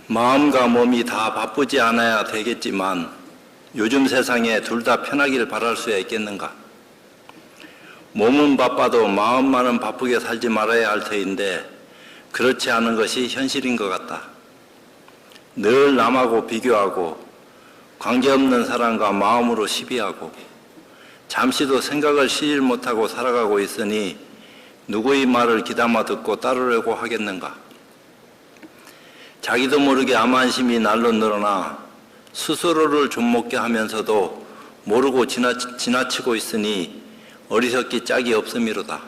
마음과 몸이 다 바쁘지 않아야 되겠지만 요즘 세상에 둘 다 편하기를 바랄 수야 있겠는가? 몸은 바빠도 마음만은 바쁘게 살지 말아야 할 터인데 그렇지 않은 것이 현실인 것 같다. 늘 남하고 비교하고 관계없는 사람과 마음으로 시비하고 잠시도 생각을 쉬질 못하고 살아가고 있으니 누구의 말을 귀담아 듣고 따르려고 하겠는가? 자기도 모르게 암안심이 날로 늘어나 스스로를 좀먹게 하면서도 모르고 지나치고 있으니 어리석기 짝이 없음이로다.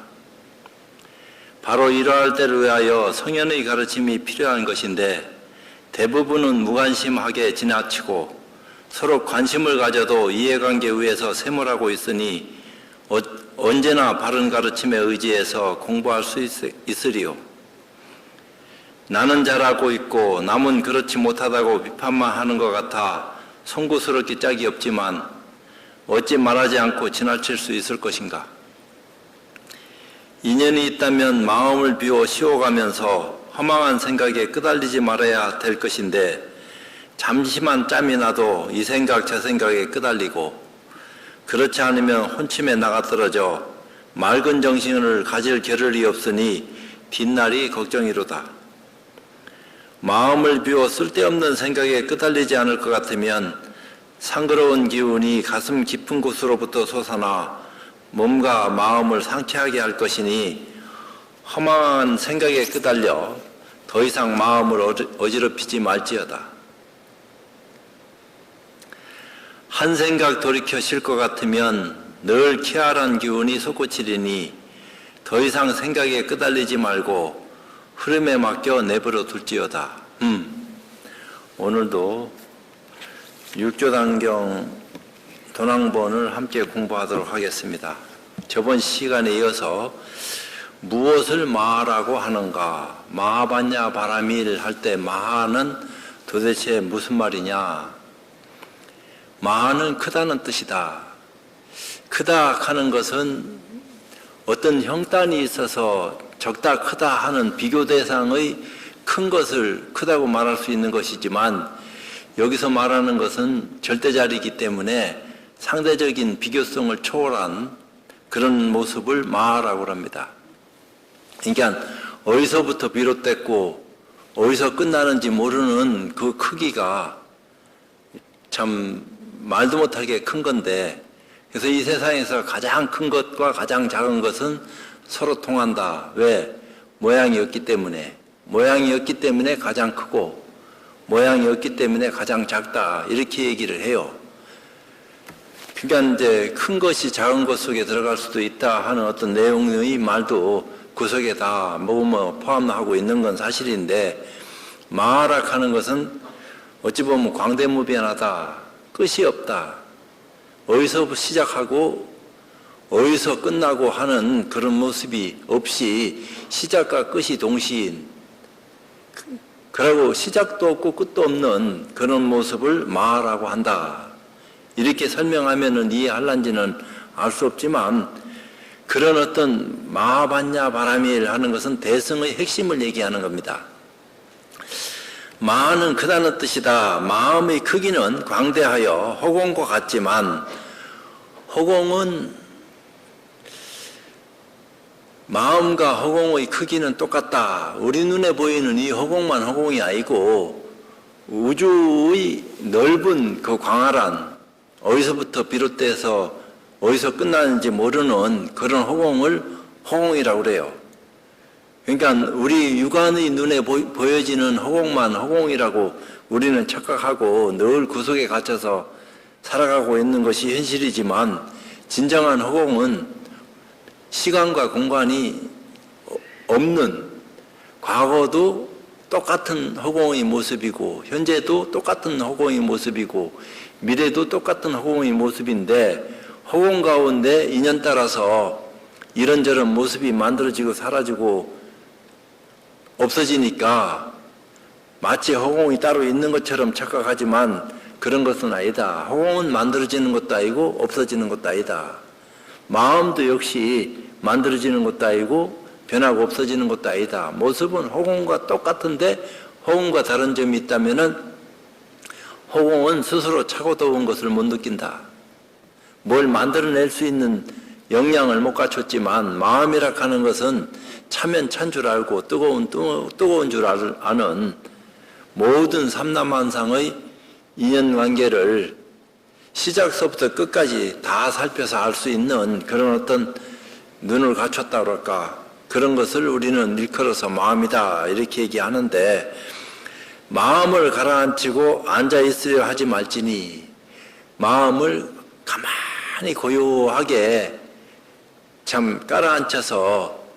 바로 이러할 때를 위하여 성현의 가르침이 필요한 것인데 대부분은 무관심하게 지나치고 서로 관심을 가져도 이해관계 위에서 샘물하고 있으니 언제나 바른 가르침에 의지해서 공부할 수 있으리요. 나는 잘하고 있고 남은 그렇지 못하다고 비판만 하는 것 같아 송구스럽기 짝이 없지만 어찌 말하지 않고 지나칠 수 있을 것인가. 인연이 있다면 마음을 비워 쉬어가면서 허망한 생각에 끄달리지 말아야 될 것인데 잠시만 짬이 나도 이 생각 저 생각에 끄달리고 그렇지 않으면 혼침에 나가떨어져 맑은 정신을 가질 겨를이 없으니 뒷날이 걱정이로다. 마음을 비워 쓸데없는 생각에 끄달리지 않을 것 같으면 상그러운 기운이 가슴 깊은 곳으로부터 솟아나 몸과 마음을 상쾌하게 할 것이니 허망한 생각에 끄달려 더 이상 마음을 어지럽히지 말지어다. 한 생각 돌이켜 쉴 것 같으면 늘 쾌활한 기운이 솟구치리니 더 이상 생각에 끄달리지 말고 흐름에 맡겨 내버려 둘지어다. 오늘도 육조단경 도낭본을 함께 공부하도록 하겠습니다. 저번 시간에 이어서 무엇을 마하라고 하는가? 마하봤냐 바라밀 할 때 마하는 도대체 무슨 말이냐? 마하는 크다는 뜻이다. 크다 하는 것은 어떤 형단이 있어서 적다 크다 하는 비교 대상의 큰 것을 크다고 말할 수 있는 것이지만 여기서 말하는 것은 절대자리이기 때문에 상대적인 비교성을 초월한 그런 모습을 마하라고 합니다. 그러니까 어디서부터 비롯됐고 어디서 끝나는지 모르는 그 크기가 참 말도 못하게 큰 건데 그래서 이 세상에서 가장 큰 것과 가장 작은 것은 서로 통한다. 왜? 모양이었기 때문에. 모양이었기 때문에 가장 크고 모양이었기 때문에 가장 작다. 이렇게 얘기를 해요. 그러니까 이제 큰 것이 작은 것 속에 들어갈 수도 있다 하는 어떤 내용의 말도 그 속에 다 포함하고 있는 건 사실인데 마하락하는 것은 어찌 보면 광대무변하다. 끝이 없다. 어디서 시작하고 어디서 끝나고 하는 그런 모습이 없이 시작과 끝이 동시인 그러고 시작도 없고 끝도 없는 그런 모습을 마하라고 한다. 이렇게 설명하면은 이해할란지는 알 수 없지만 그런 어떤 마하봤냐 바라밀 하는 것은 대승의 핵심을 얘기하는 겁니다. 마하는 크다는 뜻이다. 마음의 크기는 광대하여 허공과 같지만 허공은 마음과 허공의 크기는 똑같다. 우리 눈에 보이는 이 허공만 허공이 아니고 우주의 넓은 그 광활한 어디서부터 비롯돼서 어디서 끝나는지 모르는 그런 허공을 허공이라고 그래요. 그러니까 우리 육안의 눈에 보여지는 허공만 허공이라고 우리는 착각하고 늘 그 속에 갇혀서 살아가고 있는 것이 현실이지만 진정한 허공은 시간과 공간이 없는 과거도 똑같은 허공의 모습이고 현재도 똑같은 허공의 모습이고 미래도 똑같은 허공의 모습인데 허공 가운데 인연 따라서 이런저런 모습이 만들어지고 사라지고 없어지니까 마치 허공이 따로 있는 것처럼 착각하지만 그런 것은 아니다. 허공은 만들어지는 것도 아니고 없어지는 것도 아니다. 마음도 역시 만들어지는 것도 아니고 변하고 없어지는 것도 아니다. 모습은 허공과 똑같은데 허공과 다른 점이 있다면은 허공은 스스로 차고 더운 것을 못 느낀다. 뭘 만들어낼 수 있는 역량을 못 갖췄지만 마음이라 하는 것은 차면 찬 줄 알고 뜨거운 줄 아는 모든 삼라만상의 인연관계를 시작서부터 끝까지 다 살펴서 알 수 있는 그런 어떤 눈을 갖췄다 그럴까, 그런 것을 우리는 일컬어서 마음이다 이렇게 얘기하는데, 마음을 가라앉히고 앉아있으려 하지 말지니, 마음을 가만히 고요하게 참 깔아앉혀서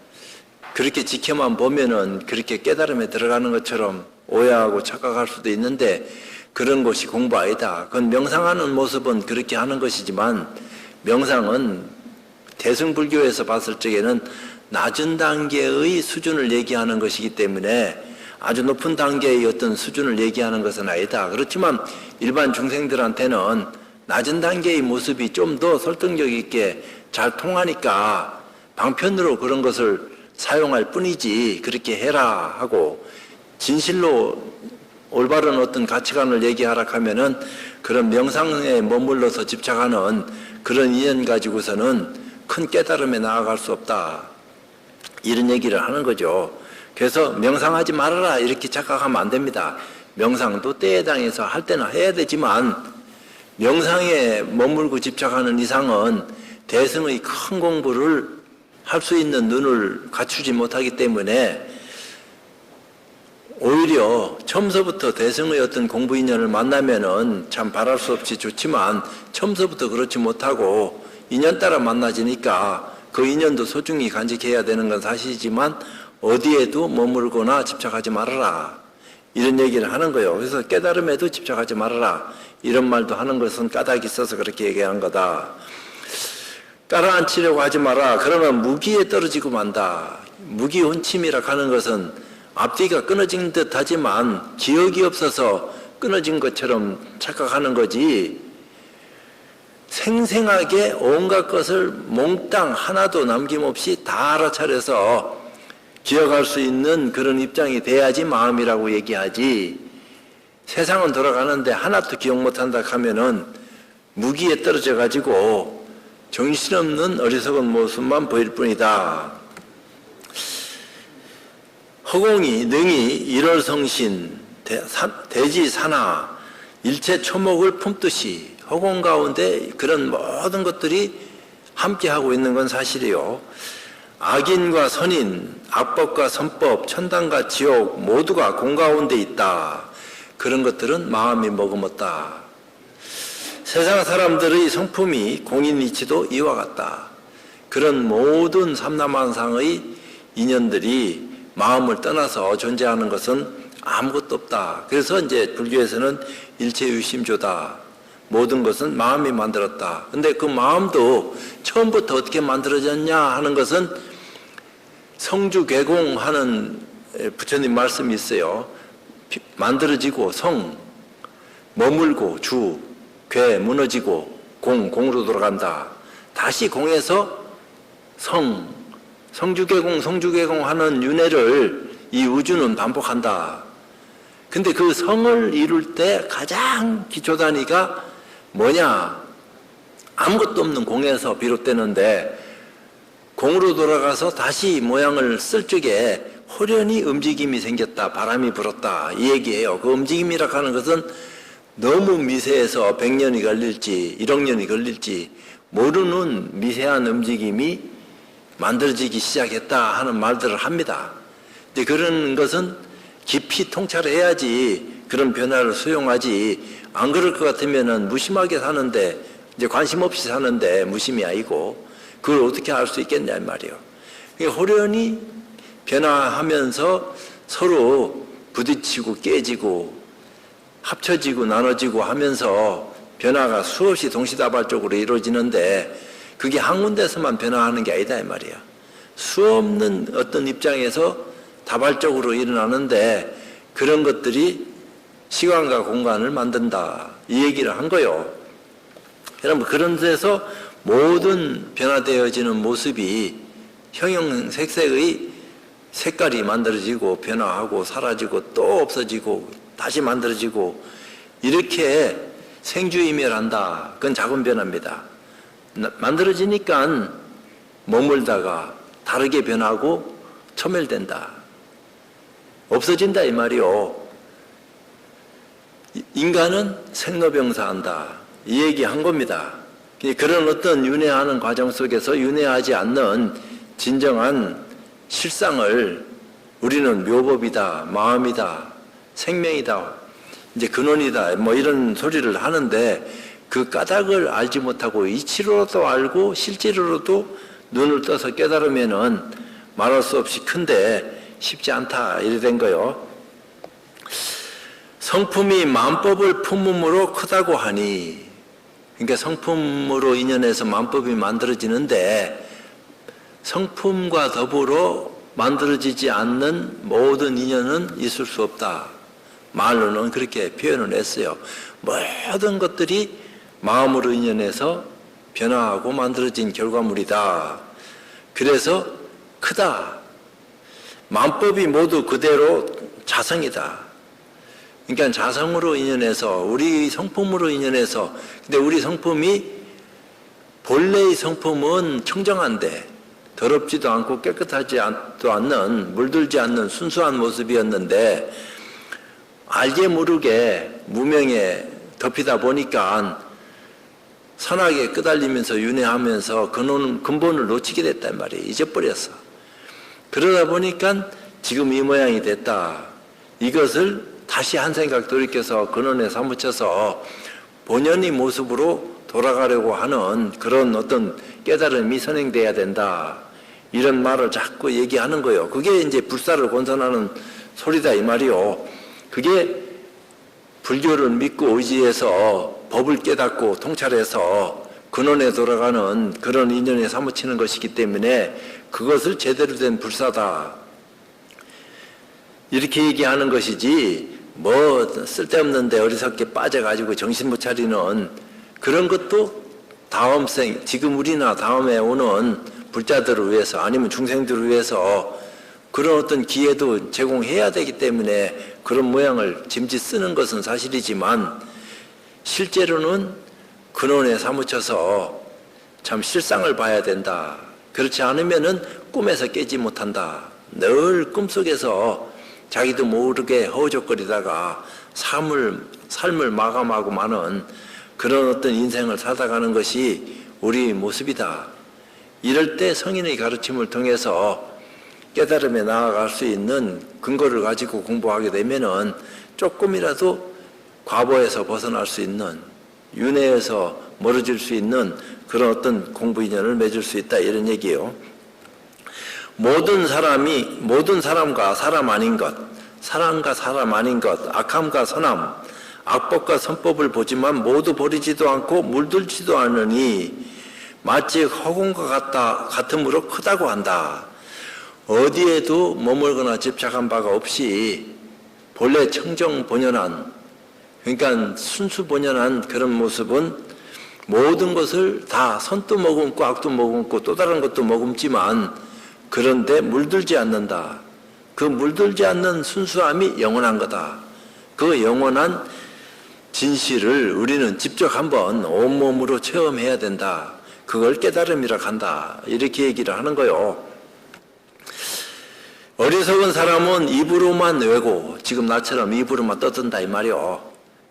그렇게 지켜만 보면은 그렇게 깨달음에 들어가는 것처럼 오해하고 착각할 수도 있는데, 그런 것이 공부 아니다. 그건 명상하는 모습은 그렇게 하는 것이지만, 명상은 대승불교에서 봤을 적에는 낮은 단계의 수준을 얘기하는 것이기 때문에 아주 높은 단계의 어떤 수준을 얘기하는 것은 아니다. 그렇지만 일반 중생들한테는 낮은 단계의 모습이 좀 더 설득력 있게 잘 통하니까 방편으로 그런 것을 사용할 뿐이지, 그렇게 해라 하고 진실로 올바른 어떤 가치관을 얘기하라 하면은 그런 명상에 머물러서 집착하는 그런 인연 가지고서는 큰 깨달음에 나아갈 수 없다, 이런 얘기를 하는 거죠. 그래서 명상하지 말아라 이렇게 착각하면 안 됩니다. 명상도 때에 당해서 할 때는 해야 되지만, 명상에 머물고 집착하는 이상은 대승의 큰 공부를 할 수 있는 눈을 갖추지 못하기 때문에 오히려 처음서부터 대승의 어떤 공부 인연을 만나면은 참 바랄 수 없이 좋지만, 처음서부터 그렇지 못하고 인연 따라 만나지니까 그 인연도 소중히 간직해야 되는 건 사실이지만 어디에도 머물거나 집착하지 말아라, 이런 얘기를 하는 거예요. 그래서 깨달음에도 집착하지 말아라 이런 말도 하는 것은 까닭이 있어서 그렇게 얘기한 거다. 깔아앉히려고 하지 마라. 그러면 무기에 떨어지고 만다. 무기혼침이라 하는 것은 앞뒤가 끊어진 듯 하지만 기억이 없어서 끊어진 것처럼 착각하는 거지, 생생하게 온갖 것을 몽땅 하나도 남김없이 다 알아차려서 기억할 수 있는 그런 입장이 돼야지 마음이라고 얘기하지, 세상은 돌아가는데 하나도 기억 못한다 하면은 무기에 떨어져 가지고 정신없는 어리석은 모습만 보일 뿐이다. 허공이 능히 일월성신 대지산하 일체 초목을 품듯이, 허공 가운데 그런 모든 것들이 함께하고 있는 건 사실이요. 악인과 선인, 악법과 선법, 천당과 지옥 모두가 공 가운데 있다. 그런 것들은 마음이 머금었다. 세상 사람들의 성품이 공인 이치도 이와 같다. 그런 모든 삼라만상의 인연들이 마음을 떠나서 존재하는 것은 아무것도 없다. 그래서 이제 불교에서는 일체유심조다. 모든 것은 마음이 만들었다. 근데 그 마음도 처음부터 어떻게 만들어졌냐 하는 것은 성주괴공하는 부처님 말씀이 있어요. 만들어지고 성, 머물고 주, 괴, 무너지고 공으로 돌아간다. 다시 공에서 성주괴공 하는 윤회를 이 우주는 반복한다. 근데 그 성을 이룰 때 가장 기초 단위가 뭐냐? 아무것도 없는 공에서 비롯되는데, 공으로 돌아가서 다시 모양을 쓸 적에 호련히 움직임이 생겼다, 바람이 불었다, 이 얘기예요. 그 움직임이라 하는 것은 너무 미세해서 100년이 걸릴지 1억 년이 걸릴지 모르는 미세한 움직임이 만들어지기 시작했다 하는 말들을 합니다. 근데 그런 것은 깊이 통찰해야지 그런 변화를 수용하지, 안 그럴 것 같으면은 무심하게 사는데, 이제 관심 없이 사는데 무심이 아니고 그걸 어떻게 알 수 있겠냐 이 말이에요. 호련히 변화하면서 서로 부딪히고 깨지고 합쳐지고 나눠지고 하면서 변화가 수없이 동시다발적으로 이루어지는데, 그게 한 군데서만 변화하는 게 아니다 이 말이야. 수없는 어떤 입장에서 다발적으로 일어나는데 그런 것들이 시간과 공간을 만든다, 이 얘기를 한 거예요. 여러분, 그런 데서 모든 변화되어지는 모습이 형형색색의 색깔이 만들어지고 변화하고 사라지고 또 없어지고 다시 만들어지고 이렇게 생주이멸한다. 그건 작은 변화입니다. 만들어지니까 머물다가 다르게 변하고 소멸된다. 없어진다 이 말이요. 인간은 생로병사한다. 이 얘기한 겁니다. 그런 어떤 윤회하는 과정 속에서 윤회하지 않는 진정한 실상을 우리는 묘법이다, 마음이다, 생명이다, 이제 근원이다, 뭐 이런 소리를 하는데 그 까닭을 알지 못하고 이치로도 알고 실제로도 눈을 떠서 깨달으면은 말할 수 없이 큰데 쉽지 않다 이래 된 거요. 성품이 만법을 품음으로 크다고 하니, 그러니까 성품으로 인연해서 만법이 만들어지는데 성품과 더불어 만들어지지 않는 모든 인연은 있을 수 없다. 말로는 그렇게 표현을 했어요. 모든 것들이 마음으로 인연해서 변화하고 만들어진 결과물이다. 그래서 크다. 만법이 모두 그대로 자성이다. 그러니까 자성으로 인연해서 우리 성품으로 인연해서, 근데 우리 성품이 본래의 성품은 청정한데 더럽지도 않고 깨끗하지도 않는, 물들지 않는 순수한 모습이었는데 알게 모르게 무명에 덮이다 보니까 선악에 끄달리면서 윤회하면서 근본을 놓치게 됐단 말이에요. 잊어버렸어. 그러다 보니까 지금 이 모양이 됐다. 이것을 다시 한 생각 돌이켜서 근원에 사무쳐서 본연의 모습으로 돌아가려고 하는 그런 어떤 깨달음이 선행돼야 된다. 이런 말을 자꾸 얘기하는 거예요. 그게 이제 불사를 권선하는 소리다 이 말이요. 그게 불교를 믿고 의지해서 법을 깨닫고 통찰해서 근원에 돌아가는 그런 인연에 사무치는 것이기 때문에 그것을 제대로 된 불사다. 이렇게 얘기하는 것이지 뭐 쓸데없는데 어리석게 빠져가지고 정신 못 차리는 그런 것도 다음 생, 지금 우리나 다음에 오는 불자들을 위해서 아니면 중생들을 위해서 그런 어떤 기회도 제공해야 되기 때문에 그런 모양을 짐짓 쓰는 것은 사실이지만 실제로는 근원에 사무쳐서 참 실상을 봐야 된다. 그렇지 않으면은 꿈에서 깨지 못한다. 늘 꿈속에서 자기도 모르게 허우적거리다가 삶을 마감하고 마는 그런 어떤 인생을 살아가는 것이 우리 모습이다. 이럴 때 성인의 가르침을 통해서 깨달음에 나아갈 수 있는 근거를 가지고 공부하게 되면은 조금이라도 과보에서 벗어날 수 있는, 윤회에서 멀어질 수 있는 그런 어떤 공부 인연을 맺을 수 있다 이런 얘기예요. 모든 사람과 사람 아닌 것, 사람과 사람 아닌 것, 악함과 선함, 악법과 선법을 보지만 모두 버리지도 않고 물들지도 않으니 마치 허공과 같음으로 크다고 한다. 어디에도 머물거나 집착한 바가 없이 본래 청정 본연한, 그러니까 순수 본연한 그런 모습은 모든 것을 다 선도 머금고 악도 머금고 또 다른 것도 머금지만 그런데 물들지 않는다. 그 물들지 않는 순수함이 영원한 거다. 그 영원한 진실을 우리는 직접 한번 온몸으로 체험해야 된다. 그걸 깨달음이라 한다. 이렇게 얘기를 하는 거요. 어리석은 사람은 입으로만 외고 지금 나처럼 입으로만 떠든다 이 말이요.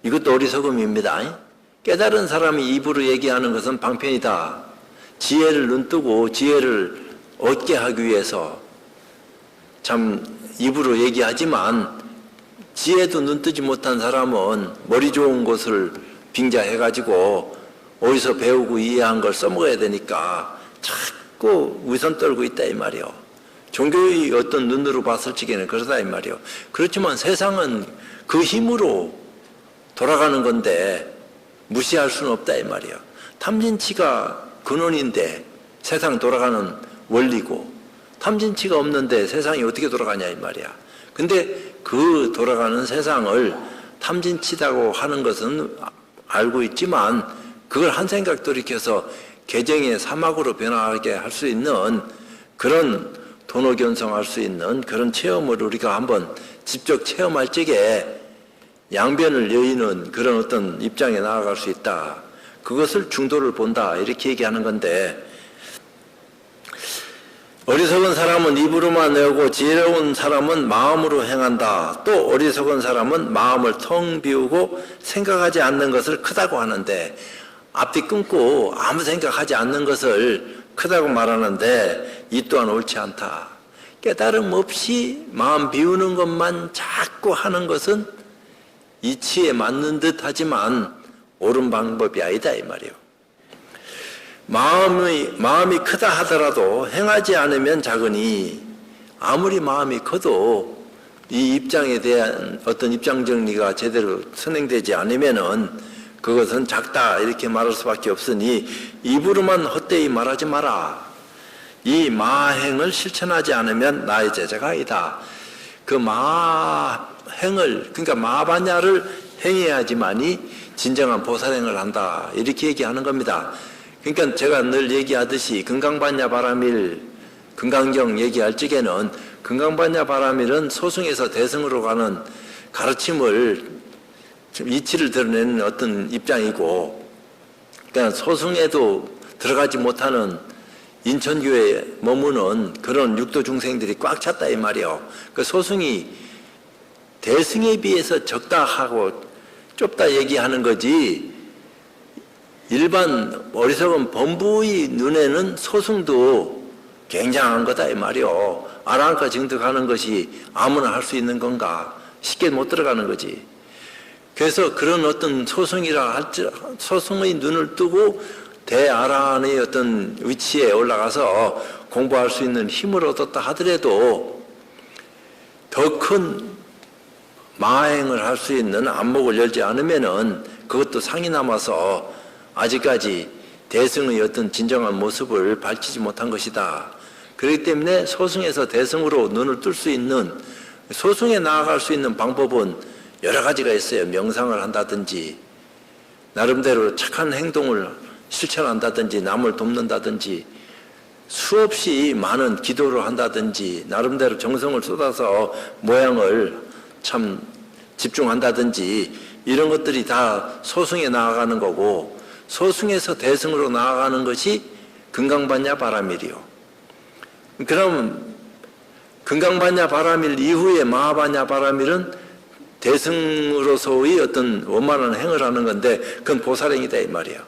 이것도 어리석음입니다. 깨달은 사람이 입으로 얘기하는 것은 방편이다. 지혜를 눈뜨고 지혜를 얻게 하기 위해서 참 입으로 얘기하지만 지혜도 눈뜨지 못한 사람은 머리 좋은 것을 빙자해가지고 어디서 배우고 이해한 걸 써먹어야 되니까 자꾸 위선 떨고 있다 이 말이요. 종교의 어떤 눈으로 봤을 적에는 그러다 이 말이요. 그렇지만 세상은 그 힘으로 돌아가는 건데 무시할 수는 없다 이 말이요. 탐진치가 근원인데 세상 돌아가는 원리고 탐진치가 없는데 세상이 어떻게 돌아가냐 이 말이야. 근데 그 돌아가는 세상을 탐진치다고 하는 것은 알고 있지만 그걸 한 생각 돌이켜서 개정의 사막으로 변화하게 할 수 있는 그런 도노견성할 수 있는 그런 체험을 우리가 한번 직접 체험할 적에 양변을 여의는 그런 어떤 입장에 나아갈 수 있다. 그것을 중도를 본다. 이렇게 얘기하는 건데, 어리석은 사람은 입으로만 외우고 지혜로운 사람은 마음으로 행한다. 또 어리석은 사람은 마음을 텅 비우고 생각하지 않는 것을 크다고 하는데, 앞뒤 끊고 아무 생각하지 않는 것을 크다고 말하는데 이 또한 옳지 않다. 깨달음 없이 마음 비우는 것만 자꾸 하는 것은 이치에 맞는 듯 하지만 옳은 방법이 아니다 이 말이에요. 마음이 크다 하더라도 행하지 않으면 작으니, 아무리 마음이 커도 이 입장에 대한 어떤 입장 정리가 제대로 선행되지 않으면은 그것은 작다 이렇게 말할 수밖에 없으니 입으로만 헛되이 말하지 마라. 이 마행을 실천하지 않으면 나의 제자가 아니다. 그 마행을, 그러니까 마반야를 행해야지만이 진정한 보살행을 한다 이렇게 얘기하는 겁니다. 그러니까 제가 늘 얘기하듯이 금강반야 바라밀, 금강경 얘기할 적에는 금강반야 바라밀은 소승에서 대승으로 가는 가르침을 이치를 드러내는 어떤 입장이고, 그러니까 소승에도 들어가지 못하는 인천교에 머무는 그런 육도 중생들이 꽉 찼다 이 말이에요. 그 소승이 대승에 비해서 적다 하고 좁다 얘기하는 거지, 일반 어리석은 범부의 눈에는 소승도 굉장한 거다 이 말이요. 아라한카 증득하는 것이 아무나 할 수 있는 건가? 쉽게 못 들어가는 거지. 그래서 그런 어떤 소승의 눈을 뜨고 대아라한의 어떤 위치에 올라가서 공부할 수 있는 힘을 얻었다 하더라도 더 큰 마행을 할 수 있는 안목을 열지 않으면은 그것도 상이 남아서 아직까지 대승의 어떤 진정한 모습을 밝히지 못한 것이다. 그렇기 때문에 소승에서 대승으로 눈을 뜰 수 있는, 소승에 나아갈 수 있는 방법은 여러 가지가 있어요. 명상을 한다든지, 나름대로 착한 행동을 실천한다든지, 남을 돕는다든지, 수없이 많은 기도를 한다든지, 나름대로 정성을 쏟아서 모양을 참 집중한다든지, 이런 것들이 다 소승에 나아가는 거고, 소승에서 대승으로 나아가는 것이 금강반야 바라밀이요. 그럼 금강반야 바라밀 이후에 마하반야 바라밀은 대승으로서의 어떤 원만한 행을 하는 건데 그건 보살행이다 이 말이야.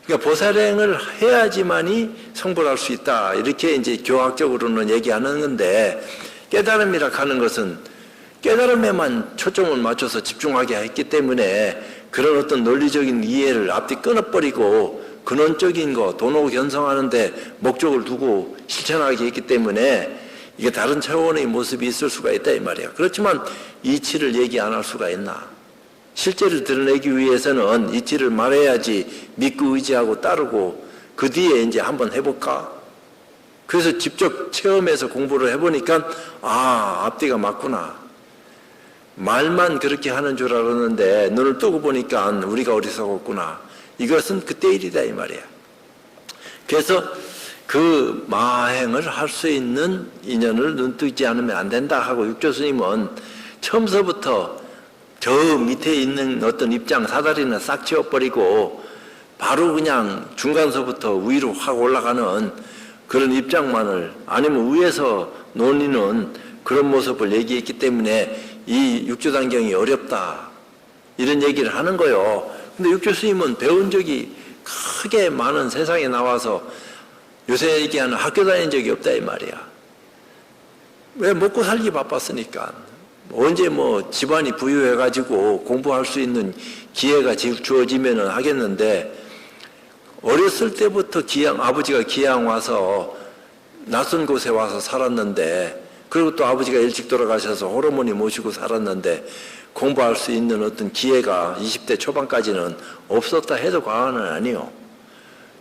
그러니까 보살행을 해야지만이 성불할 수 있다 이렇게 이제 교학적으로는 얘기하는 건데, 깨달음이라 하는 것은 깨달음에만 초점을 맞춰서 집중하게 했기 때문에 그런 어떤 논리적인 이해를 앞뒤 끊어버리고 근원적인 거, 도노견성하는데 목적을 두고 실천하게 했기 때문에 이게 다른 차원의 모습이 있을 수가 있다 이 말이야. 그렇지만 이치를 얘기 안 할 수가 있나? 실제를 드러내기 위해서는 이치를 말해야지 믿고 의지하고 따르고 그 뒤에 이제 한번 해볼까? 그래서 직접 체험해서 공부를 해보니까 앞뒤가 맞구나. 말만 그렇게 하는 줄 알았는데 눈을 뜨고 보니까 우리가 어리석었구나. 이것은 그때 일이다 이 말이야. 그래서 그 마행을 할 수 있는 인연을 눈뜨지 않으면 안 된다 하고 육조 스님은 처음서부터 저 밑에 있는 어떤 입장 사다리는 싹 치워버리고 바로 그냥 중간서부터 위로 확 올라가는 그런 입장만을, 아니면 위에서 논의는 그런 모습을 얘기했기 때문에 이 육조단경이 어렵다 이런 얘기를 하는 거요. 근데 육조 스님은 배운 적이 크게 많은 세상에 나와서 요새 얘기하는 학교 다닌 적이 없다 이 말이야. 왜? 먹고 살기 바빴으니까. 언제 집안이 부유해가지고 공부할 수 있는 기회가 주어지면은 하겠는데, 어렸을 때부터 아버지가 기양 와서 낯선 곳에 와서 살았는데, 그리고 또 아버지가 일찍 돌아가셔서 호르몬이 모시고 살았는데 공부할 수 있는 어떤 기회가 20대 초반까지는 없었다 해도 과언은 아니요.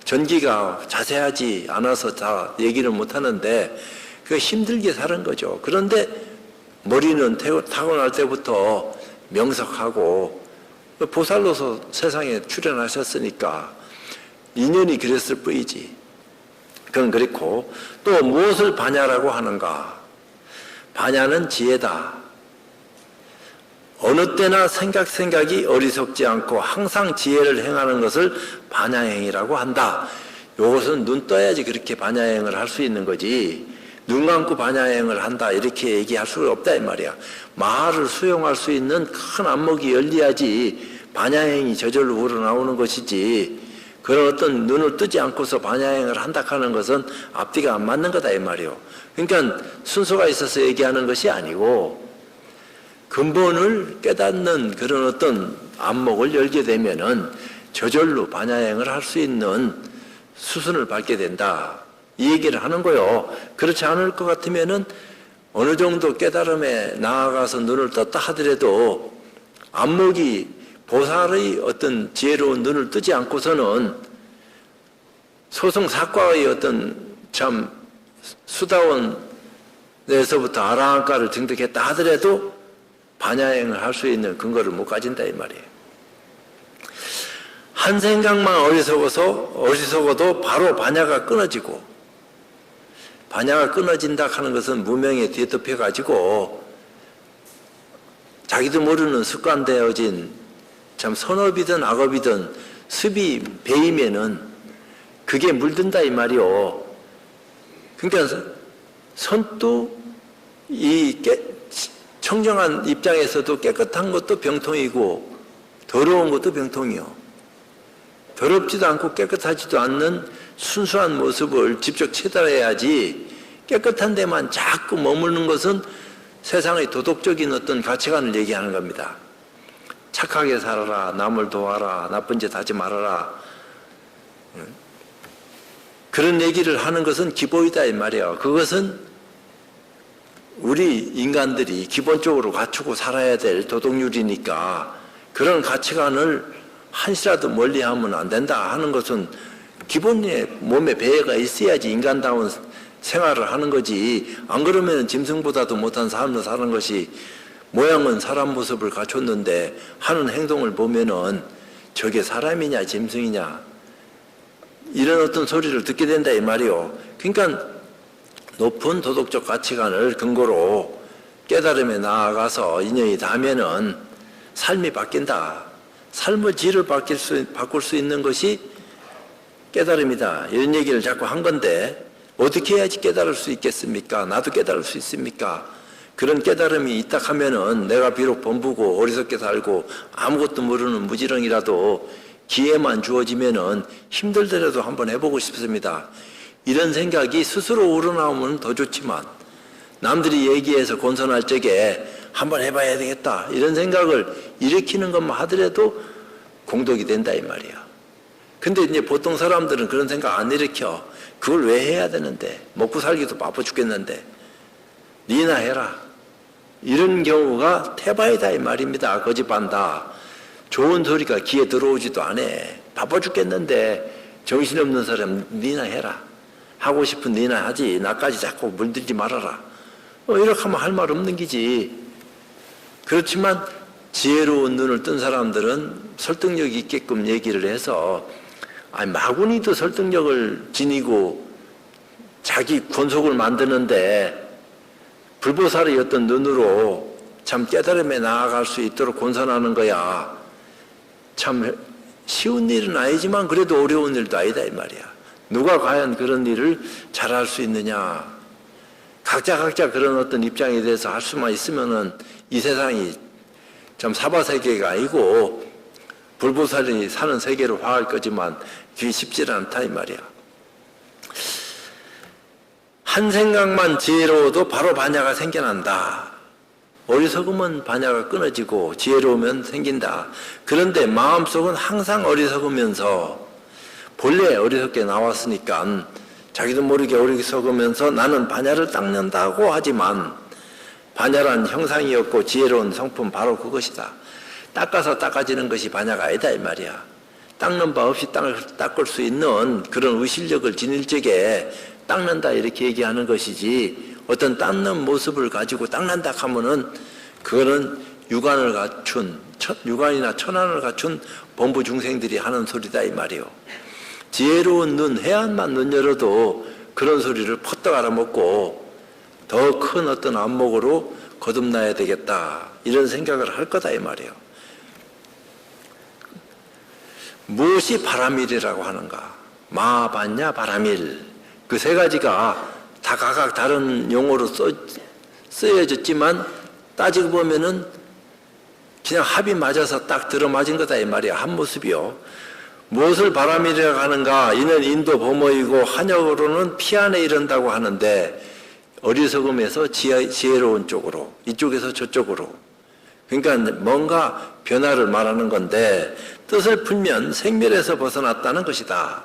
전기가 자세하지 않아서 다 얘기를 못하는데 그 힘들게 사는 거죠. 그런데 머리는 타고날 때부터 명석하고 보살로서 세상에 출현하셨으니까 인연이 그랬을 뿐이지. 그건 그렇고, 또 무엇을 반야라고 하는가? 반야는 지혜다. 어느 때나 생각이 어리석지 않고 항상 지혜를 행하는 것을 반야행이라고 한다. 이것은 눈 떠야지 그렇게 반야행을 할 수 있는 거지. 눈 감고 반야행을 한다 이렇게 얘기할 수가 없다 이 말이야. 마하를 수용할 수 있는 큰 안목이 열려야지 반야행이 저절로 우러나오는 것이지, 그런 어떤 눈을 뜨지 않고서 반야행을 한다 하는 것은 앞뒤가 안 맞는 거다 이 말이요. 그러니까 순서가 있어서 얘기하는 것이 아니고 근본을 깨닫는 그런 어떤 안목을 열게 되면은 저절로 반야행을 할 수 있는 수순을 밟게 된다, 이 얘기를 하는 거요. 그렇지 않을 것 같으면은 어느 정도 깨달음에 나아가서 눈을 떴다 하더라도 안목이 보살의 어떤 지혜로운 눈을 뜨지 않고서는 소승사과의 어떤 참 수다원에서부터 아라한가를 증득했다 하더라도 반야행을 할 수 있는 근거를 못 가진다 이 말이에요. 한 생각만 어리석어도 바로 반야가 끊어지고, 반야가 끊어진다 하는 것은 무명에 뒤덮여 가지고 자기도 모르는 습관되어진 참 선업이든 악업이든 습이 배이면은 그게 물든다 이 말이요. 그러니까 선도 이 청정한 입장에서도 깨끗한 것도 병통이고 더러운 것도 병통이요. 더럽지도 않고 깨끗하지도 않는 순수한 모습을 직접 체달해야지, 깨끗한 데만 자꾸 머무는 것은 세상의 도덕적인 어떤 가치관을 얘기하는 겁니다. 착하게 살아라, 남을 도와라, 나쁜 짓 하지 말아라, 그런 얘기를 하는 것은 기보이다 이 말이에요. 그것은 우리 인간들이 기본적으로 갖추고 살아야 될 도덕률이니까 그런 가치관을 한시라도 멀리하면 안 된다 하는 것은 기본에 몸에 배가 있어야지 인간다운 생활을 하는 거지. 안 그러면 짐승보다도 못한 삶을 사는 것이, 모양은 사람 모습을 갖췄는데 하는 행동을 보면은 저게 사람이냐 짐승이냐 이런 어떤 소리를 듣게 된다 이 말이요. 그러니까 높은 도덕적 가치관을 근거로 깨달음에 나아가서 인연이 닿으면은 삶이 바뀐다. 삶의 질을 바꿀 수 있는 것이 깨달음이다. 이런 얘기를 자꾸 한 건데, 어떻게 해야지 깨달을 수 있겠습니까? 나도 깨달을 수 있습니까? 그런 깨달음이 있다 하면은 내가 비록 범부고 어리석게 살고 아무것도 모르는 무지렁이라도 기회만 주어지면은 힘들더라도 한번 해보고 싶습니다. 이런 생각이 스스로 우러나오면 더 좋지만, 남들이 얘기해서 권선할 적에 한번 해봐야 되겠다 이런 생각을 일으키는 것만 하더라도 공덕이 된다 이 말이야. 근데 이제 보통 사람들은 그런 생각 안 일으켜. 그걸 왜 해야 되는데, 먹고 살기도 바빠 죽겠는데 니나 해라, 이런 경우가 태바이다 이 말입니다. 거짓반다. 좋은 소리가 귀에 들어오지도 않아. 바빠 죽겠는데 정신없는 사람 니나 해라, 하고 싶은 니나 하지, 나까지 자꾸 물들지 말아라, 이렇게 하면 할 말 없는 기지. 그렇지만 지혜로운 눈을 뜬 사람들은 설득력 있게끔 얘기를 해서, 마구니도 설득력을 지니고 자기 권속을 만드는데 불보살의 어떤 눈으로 참 깨달음에 나아갈 수 있도록 권선하는 거야. 참 쉬운 일은 아니지만 그래도 어려운 일도 아니다 이 말이야. 누가 과연 그런 일을 잘할 수 있느냐. 각자 그런 어떤 입장에 대해서 할 수만 있으면은 이 세상이 참 사바세계가 아니고 불보살이 사는 세계로 화할 거지만 그게 쉽지 않다 이 말이야. 한 생각만 지혜로워도 바로 반야가 생겨난다. 어리석으면 반야가 끊어지고 지혜로우면 생긴다. 그런데 마음속은 항상 어리석으면서, 본래 어리석게 나왔으니까 자기도 모르게 어리석으면서 나는 반야를 닦는다고 하지만 반야란 형상이었고 지혜로운 성품 바로 그것이다. 닦아서 닦아지는 것이 반야가 아니다 이 말이야. 닦는 바 없이 닦을 수 있는 그런 의실력을 지닐 적에 닦는다 이렇게 얘기하는 것이지, 어떤 닦는 모습을 가지고 닦는다 하면은 그거는 유관이나 천안을 갖춘 범부 중생들이 하는 소리다 이 말이요. 지혜로운 눈, 해안만 눈 열어도 그런 소리를 퍼뜩 알아먹고 더 큰 어떤 안목으로 거듭나야 되겠다 이런 생각을 할 거다 이 말이에요. 무엇이 바람일이라고 하는가? 마반야 바람일, 그 세 가지가 다 각각 다른 용어로 쓰여졌지만 따지고 보면은 그냥 합이 맞아서 딱 들어맞은 거다 이 말이야. 한 모습이요. 무엇을 바람일이라고 하는가? 이는 인도 범어이고 한역으로는 피 안에 이른다고 하는데 어리석음에서 지혜로운 쪽으로, 이쪽에서 저쪽으로. 그러니까 뭔가 변화를 말하는 건데 뜻을 풀면 생멸에서 벗어났다는 것이다.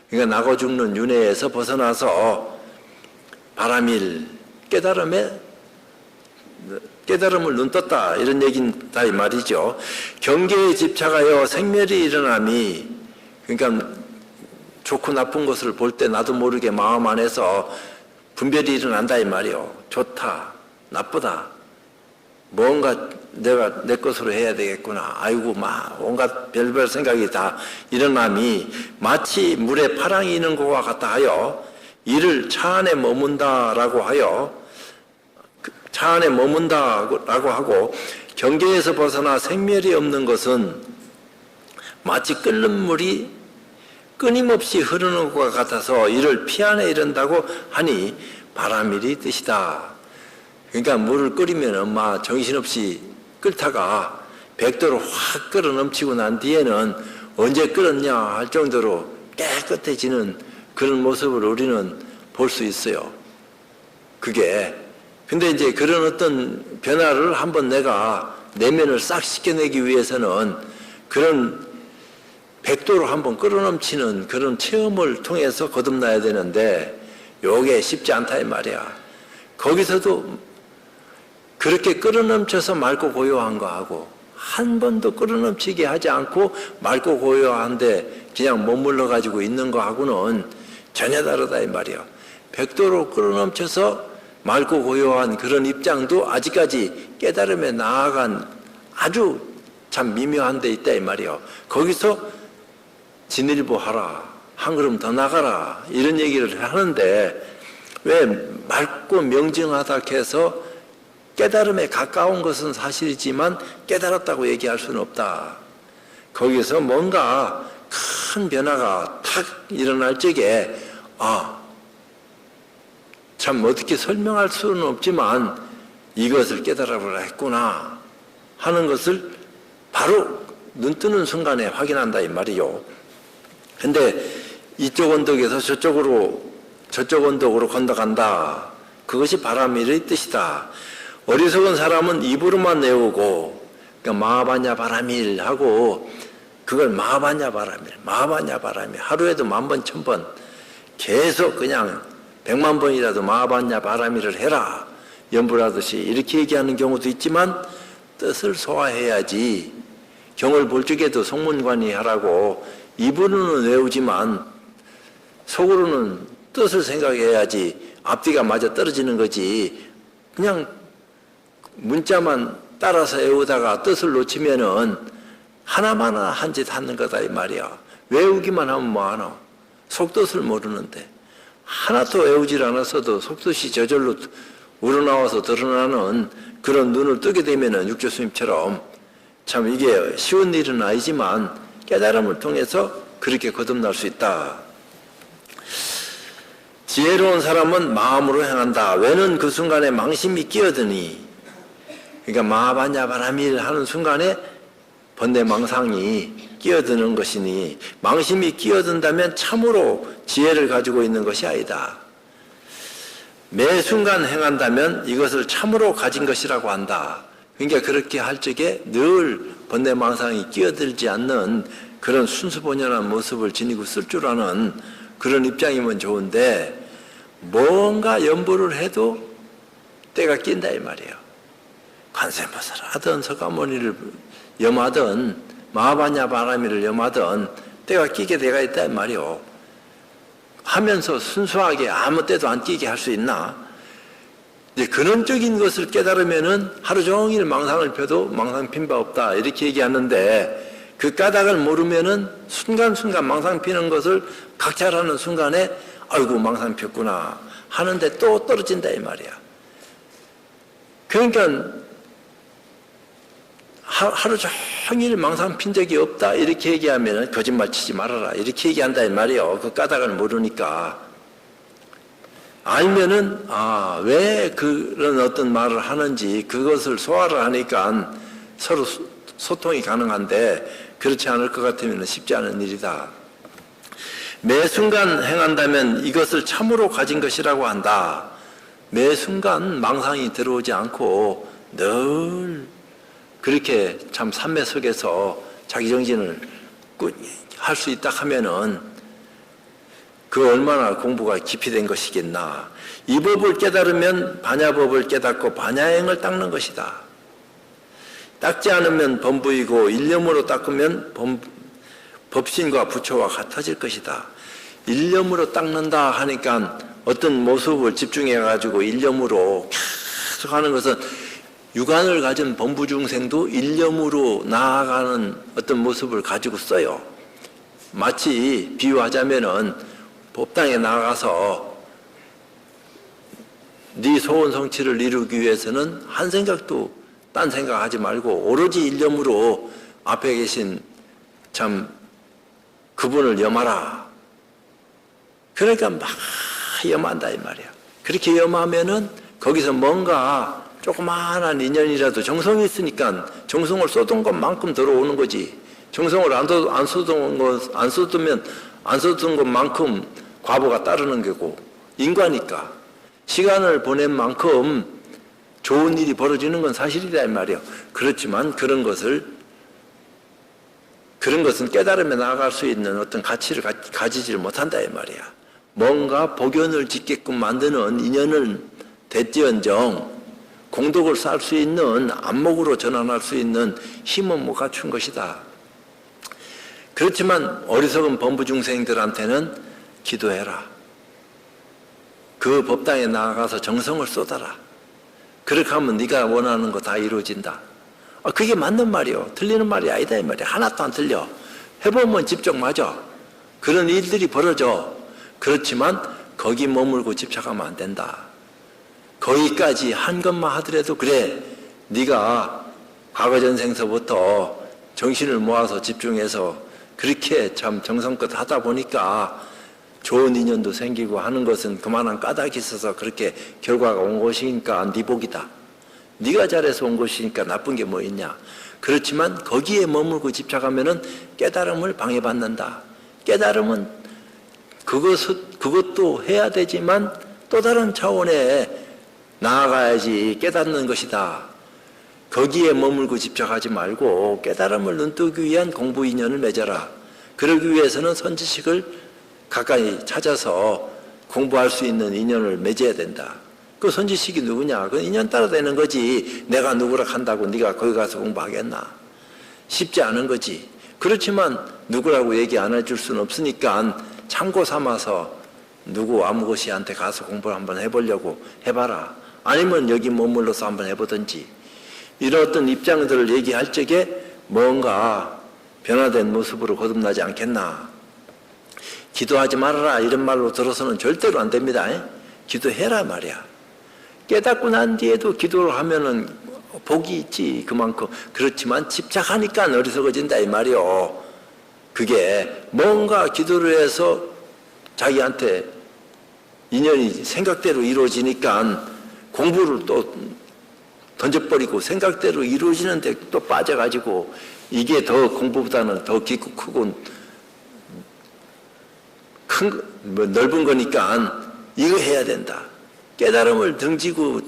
그러니까 나고 죽는 윤회에서 벗어나서 바람일, 깨달음을 눈떴다 이런 얘기다 이 말이죠. 경계에 집착하여 생멸이 일어남이, 그러니까 좋고 나쁜 것을 볼 때 나도 모르게 마음 안에서 분별이 일어난다 이 말이요. 좋다, 나쁘다, 뭔가 내가 내 것으로 해야 되겠구나. 아이고 막 온갖 별별 생각이 다 일어남이 마치 물에 파랑이 있는 것과 같다 하여 이를 차 안에 머문다라고 하여 차 안에 머문다라고 하고 경계에서 벗어나 생멸이 없는 것은 마치 끓는 물이 끊임없이 흐르는 것과 같아서 이를 피 안에 이른다고 하니 바람일이 뜻이다. 그러니까 물을 끓이면 막 정신없이 끓다가 100도로 확 끓어 넘치고 난 뒤에는 언제 끓었냐 할 정도로 깨끗해지는 그런 모습을 우리는 볼 수 있어요. 그게 근데 이제 그런 어떤 변화를 한번 내가 내면을 싹 씻겨내기 위해서는 그런 100도로 한번 끓어넘치는 그런 체험을 통해서 거듭나야 되는데 요게 쉽지 않다 이 말이야. 거기서도 그렇게 끓어넘쳐서 맑고 고요한 거하고 한 번도 끓어넘치게 하지 않고 맑고 고요한데 그냥 머물러 가지고 있는 거하고는 전혀 다르다 이 말이야. 100도로 끓어넘쳐서 맑고 고요한 그런 입장도 아직까지 깨달음에 나아간 아주 참 미묘한 데 있다 이 말이요. 거기서 진일보하라, 한 걸음 더 나가라 이런 얘기를 하는데 왜 맑고 명징하다 해서 깨달음에 가까운 것은 사실이지만 깨달았다고 얘기할 수는 없다. 거기서 뭔가 큰 변화가 탁 일어날 적에 참 어떻게 설명할 수는 없지만 이것을 깨달아보라 했구나 하는 것을 바로 눈 뜨는 순간에 확인한다 이 말이요. 근데 이쪽 언덕에서 저쪽 언덕으로 건너간다. 그것이 바람일의 뜻이다. 어리석은 사람은 입으로만 외우고 그러니까 마하바냐 바람일 하고 그걸 마하바냐 바람일 하루에도 10,000번 1,000번 계속 그냥 100만 번이라도 마하바냐 바람일을 해라 연불하듯이 이렇게 얘기하는 경우도 있지만 뜻을 소화해야지. 경을 볼 적에도 송문관이 하라고 입으로는 외우지만 속으로는 뜻을 생각해야지 앞뒤가 맞아 떨어지는 거지. 그냥 문자만 따라서 외우다가 뜻을 놓치면은 하나만 한 짓 하는 거다 이 말이야. 외우기만 하면 뭐하노? 속뜻을 모르는데 하나도 외우질 않았어도 속뜻이 저절로 우러나와서 드러나는 그런 눈을 뜨게 되면은 육조 스님처럼 참 이게 쉬운 일은 아니지만 깨달음을 통해서 그렇게 거듭날 수 있다. 지혜로운 사람은 마음으로 행한다. 왜는 그 순간에 망심이 끼어드니, 그러니까 마하바냐 바람일 하는 순간에 번뇌망상이 끼어드는 것이니 망심이 끼어든다면 참으로 지혜를 가지고 있는 것이 아니다. 매 순간 행한다면 이것을 참으로 가진 것이라고 한다. 그러니까 그렇게 할 적에 늘 번뇌망상이 끼어들지 않는 그런 순수본연한 모습을 지니고 쓸 줄 아는 그런 입장이면 좋은데 뭔가 연보를 해도 때가 낀다 이 말이에요. 관세음보살을 하든 석가모니를 염하든 마하바냐 바라미를 염하든 때가 끼게 돼가 있다 이 말이에요. 하면서 순수하게 아무 때도 안 끼게 할 수 있나? 이제 근원적인 것을 깨달으면은 하루 종일 망상을 펴도 망상 핀 바 없다 이렇게 얘기하는데 그 까닭을 모르면은 순간순간 망상 피는 것을 각찰하는 순간에 아이고 망상 폈구나 하는데 또 떨어진다 이 말이야. 그러니까 하루 종일 망상 핀 적이 없다 이렇게 얘기하면 거짓말 치지 말아라 이렇게 얘기한다 이 말이요. 그 까닭을 모르니까. 알면은 왜 그런 어떤 말을 하는지 그것을 소화를 하니까 서로 소통이 가능한데, 그렇지 않을 것 같으면 쉽지 않은 일이다. 매 순간 행한다면 이것을 참으로 가진 것이라고 한다. 매 순간 망상이 들어오지 않고 늘 그렇게 참 삼매 속에서 자기 정신을 할 수 있다 하면은 그 얼마나 공부가 깊이 된 것이겠나. 이 법을 깨달으면 반야법을 깨닫고 반야행을 닦는 것이다. 닦지 않으면 범부이고 일념으로 닦으면 법신과 부처와 같아질 것이다. 일념으로 닦는다 하니까 어떤 모습을 집중해 가지고 일념으로 계속 하는 것은 육안을 가진 범부중생도 일념으로 나아가는 어떤 모습을 가지고 써요. 마치 비유하자면은 법당에 나가서 네 소원 성취를 이루기 위해서는 한 생각도 딴 생각하지 말고 오로지 일념으로 앞에 계신 참 그분을 염하라. 그러니까 막 염한다 이 말이야. 그렇게 염하면은 거기서 뭔가 조그마한 인연이라도 정성이 있으니까 정성을 쏟은 것만큼 들어오는 거지. 정성을 안 쏟은 것만큼 과보가 따르는 거고, 인과니까 시간을 보낸 만큼 좋은 일이 벌어지는 건 사실이다 이 말이에요. 그렇지만 그런 것은 깨달음에 나아갈 수 있는 어떤 가치를 가지지를 못한다 이 말이야. 뭔가 복연을 짓게끔 만드는 인연을 됐지언정 공덕을 쌓을 수 있는 안목으로 전환할 수 있는 힘은 못 갖춘 것이다. 그렇지만 어리석은 범부중생들한테는 기도해라. 그 법당에 나가서 정성을 쏟아라. 그렇게 하면 네가 원하는 거 다 이루어진다. 그게 맞는 말이요. 틀리는 말이 아니다 이 말이야. 하나도 안 틀려. 해보면 집적 맞아. 그런 일들이 벌어져. 그렇지만 거기 머물고 집착하면 안 된다. 거기까지 한 것만 하더라도 그래. 네가 과거 전생서부터 정신을 모아서 집중해서 그렇게 참 정성껏 하다 보니까 좋은 인연도 생기고 하는 것은 그만한 까닭이 있어서 그렇게 결과가 온 것이니까 네 복이다. 네가 잘해서 온 것이니까 나쁜 게 뭐 있냐. 그렇지만 거기에 머물고 집착하면은 깨달음을 방해받는다. 깨달음은 그것도 해야 되지만 또 다른 차원에 나아가야지 깨닫는 것이다. 거기에 머물고 집착하지 말고 깨달음을 눈뜨기 위한 공부 인연을 맺어라. 그러기 위해서는 선지식을 가까이 찾아서 공부할 수 있는 인연을 맺어야 된다. 그 선지식이 누구냐? 그 인연 따라 되는 거지. 내가 누구라 한다고 네가 거기 가서 공부하겠나? 쉽지 않은 거지. 그렇지만 누구라고 얘기 안 해줄 수는 없으니까 참고 삼아서 누구 아무것이한테 가서 공부를 한번 해보려고 해봐라. 아니면 여기 머물러서 한번 해보든지. 이런 어떤 입장들을 얘기할 적에 뭔가 변화된 모습으로 거듭나지 않겠나. 기도하지 말아라 이런 말로 들어서는 절대로 안 됩니다. 기도해라 말이야. 깨닫고 난 뒤에도 기도를 하면은 복이 있지 그만큼. 그렇지만 집착하니까 어리석어진다 이 말이요. 그게 뭔가 기도를 해서 자기한테 인연이 생각대로 이루어지니까 공부를 또 던져버리고 생각대로 이루어지는데 또 빠져가지고 이게 더 공부보다는 더 깊고 크고 넓은 거니까 이거 해야 된다. 깨달음을 등지고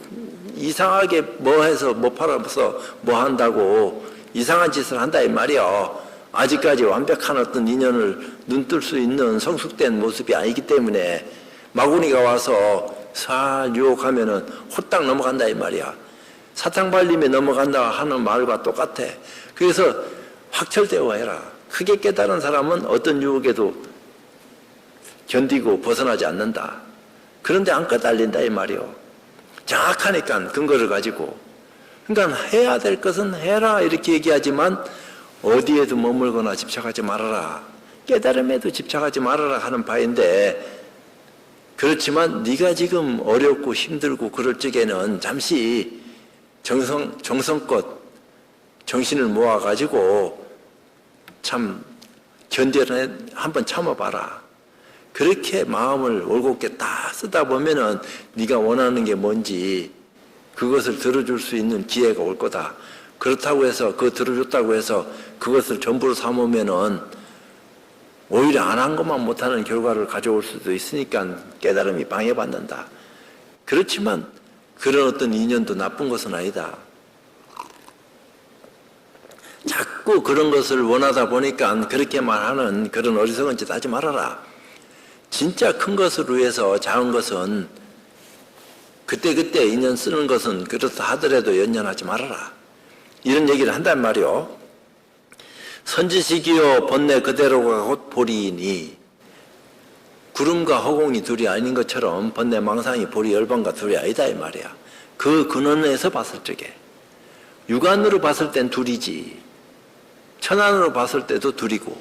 이상하게 뭐 해서 뭐 팔아서 뭐 한다고 이상한 짓을 한다 이 말이야. 아직까지 완벽한 어떤 인연을 눈뜰 수 있는 성숙된 모습이 아니기 때문에 마구니가 와서 살 유혹하면은 홀딱 넘어간다 이 말이야. 사탕 발림에 넘어간다 하는 말과 똑같아. 그래서 확철대오 해라. 크게 깨달은 사람은 어떤 유혹에도 견디고 벗어나지 않는다. 그런데 안 까달린다 이 말이요. 정확하니까 근거를 가지고. 그러니까 해야 될 것은 해라 이렇게 얘기하지만 어디에도 머물거나 집착하지 말아라. 깨달음에도 집착하지 말아라 하는 바인데 그렇지만 네가 지금 어렵고 힘들고 그럴 적에는 잠시 정성껏 정신을 모아가지고 참 견뎌내 한번 참아봐라. 그렇게 마음을 올곧게 딱 쓰다 보면은 네가 원하는 게 뭔지 그것을 들어줄 수 있는 기회가 올 거다. 그렇다고 해서 그거 들어줬다고 해서 그것을 전부로 삼으면은 오히려 안 한 것만 못하는 결과를 가져올 수도 있으니까 깨달음이 방해받는다. 그렇지만 그런 어떤 인연도 나쁜 것은 아니다. 자꾸 그런 것을 원하다 보니까 그렇게만 하는 그런 어리석은 짓 하지 말아라. 진짜 큰 것을 위해서 작은 것은 그때그때 인연 쓰는 것은 그렇다 하더라도 연연하지 말아라. 이런 얘기를 한단 말이요. 선지식이요 번뇌 그대로가 곧 보리이니 구름과 허공이 둘이 아닌 것처럼 번뇌 망상이 보리 열반과 둘이 아니다 이 말이야. 그 근원에서 봤을 적에 육안으로 봤을 땐 둘이지 천안으로 봤을 때도 둘이고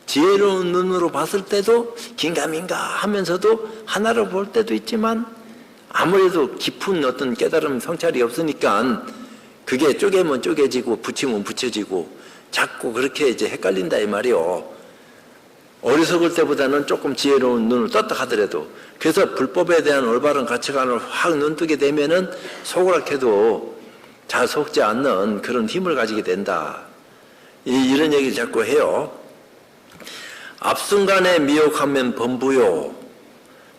지혜로운 눈으로 봤을 때도 긴가민가 하면서도 하나로 볼 때도 있지만 아무래도 깊은 어떤 깨달음 성찰이 없으니까 그게 쪼개면 쪼개지고 붙이면 붙여지고 자꾸 그렇게 이제 헷갈린다 이 말이요. 어리석을 때보다는 조금 지혜로운 눈을 떴다 하더라도 그래서 불법에 대한 올바른 가치관을 확 눈뜨게 되면은 속으락해도 잘 속지 않는 그런 힘을 가지게 된다. 이런 얘기를 자꾸 해요. 앞순간에 미혹하면 범부요.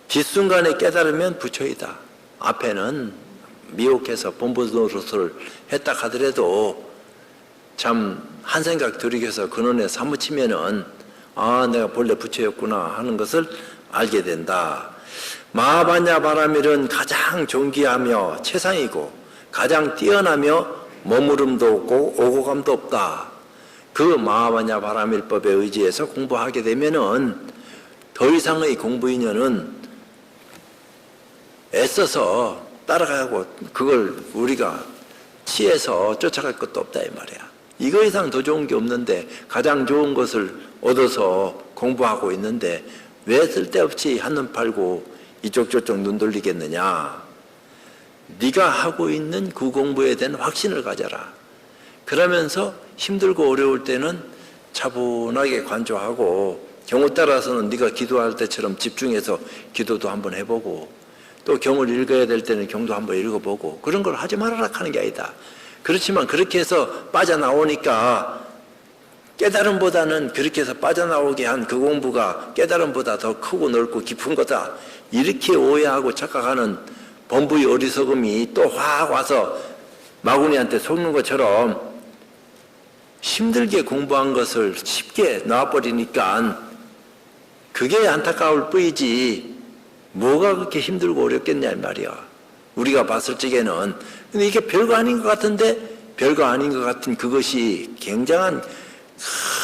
뒷순간에 깨달으면 부처이다. 앞에는 미혹해서 범부 노릇을 했다 하더라도 참 한 생각 들이켜서 근원에 사무치면은 아 내가 본래 부처였구나 하는 것을 알게 된다. 마하바냐 바라밀은 가장 존귀하며 최상이고 가장 뛰어나며 머무름도 없고 오고감도 없다. 그 마하바냐 바라밀법에 의지해서 공부하게 되면은 더 이상의 공부 인연은 애써서 따라가고 그걸 우리가 취해서 쫓아갈 것도 없다 이 말이야. 이거 이상 더 좋은 게 없는데 가장 좋은 것을 얻어서 공부하고 있는데 왜 쓸데없이 한눈 팔고 이쪽 저쪽 눈 돌리겠느냐. 네가 하고 있는 그 공부에 대한 확신을 가져라. 그러면서 힘들고 어려울 때는 차분하게 관조하고 경우 따라서는 네가 기도할 때처럼 집중해서 기도도 한번 해보고 또 경을 읽어야 될 때는 경도 한번 읽어보고 그런 걸 하지 말아라 하는 게 아니다. 그렇지만 그렇게 해서 빠져나오니까 깨달음보다는 그렇게 해서 빠져나오게 한 그 공부가 깨달음보다 더 크고 넓고 깊은 거다. 이렇게 오해하고 착각하는 범부의 어리석음이 또 확 와서 마구니한테 속는 것처럼 힘들게 공부한 것을 쉽게 놔버리니까 그게 안타까울 뿐이지 뭐가 그렇게 힘들고 어렵겠냐 이 말이야. 우리가 봤을 적에는 근데 이게 별거 아닌 것 같은데 별거 아닌 것 같은 그것이 굉장한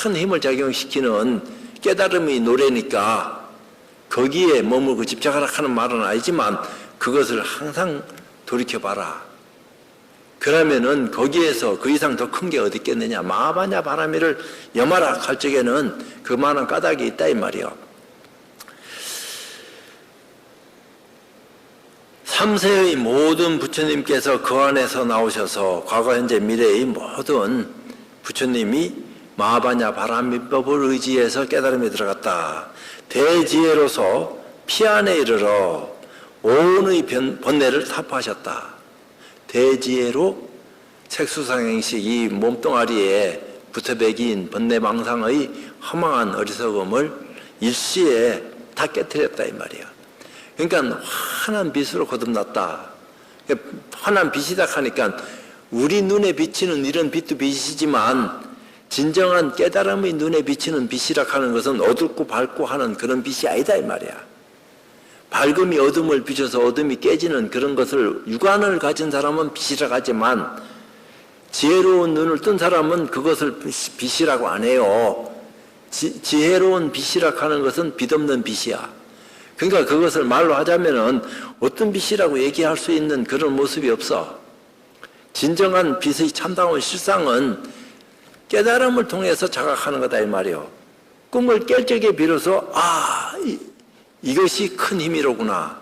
큰 힘을 작용시키는 깨달음의 노래니까 거기에 머물고 집착하라 하는 말은 아니지만 그것을 항상 돌이켜봐라. 그러면은 거기에서 그 이상 더 큰 게 어디 있겠느냐. 마하바냐 바라밀을 염하라 할 적에는 그만한 까닭이 있다 이 말이요. 3세의 모든 부처님께서 그 안에서 나오셔서 과거 현재 미래의 모든 부처님이 마하바냐 바라밀법을 의지해서 깨달음에 들어갔다. 대지혜로서 피 안에 이르러 온의 번뇌를 타파하셨다. 대지혜로 색수상행식 이 몸뚱아리에 붙어배기인 번뇌망상의 허망한 어리석음을 일시에 다 깨뜨렸다 이 말이야. 그러니까 환한 빛으로 거듭났다. 환한 빛이다 하니까 우리 눈에 비치는 이런 빛도 빛이지만 진정한 깨달음의 눈에 비치는 빛이라 하는 것은 어둡고 밝고 하는 그런 빛이 아니다 이 말이야. 밝음이 어둠을 비춰서 어둠이 깨지는 그런 것을 육안을 가진 사람은 빛이라고 하지만 지혜로운 눈을 뜬 사람은 그것을 빛이라고 안 해요. 지혜로운 빛이라고 하는 것은 빛없는 빛이야. 그러니까 그것을 말로 하자면은 어떤 빛이라고 얘기할 수 있는 그런 모습이 없어. 진정한 빛의 참다운 실상은 깨달음을 통해서 자각하는 거다 이 말이요. 꿈을 깰 적에 비로소 이것이 큰 힘이로구나.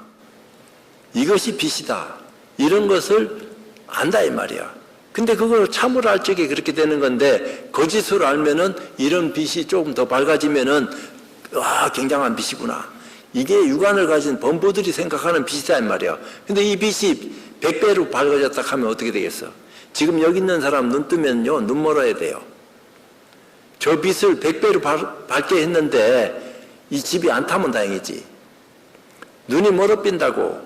이것이 빛이다. 이런 것을 안다 이 말이야. 근데 그걸 참으로 알 적에 그렇게 되는 건데 거짓으로 알면은 이런 빛이 조금 더 밝아지면은 와 굉장한 빛이구나. 이게 육안을 가진 범부들이 생각하는 빛이다 이 말이야. 근데 이 빛이 100배로 밝아졌다 하면 어떻게 되겠어? 지금 여기 있는 사람 눈 뜨면요 눈 멀어야 돼요. 저 빛을 100배로 밝게 했는데 이 집이 안 타면 다행이지. 눈이 멀어빈다고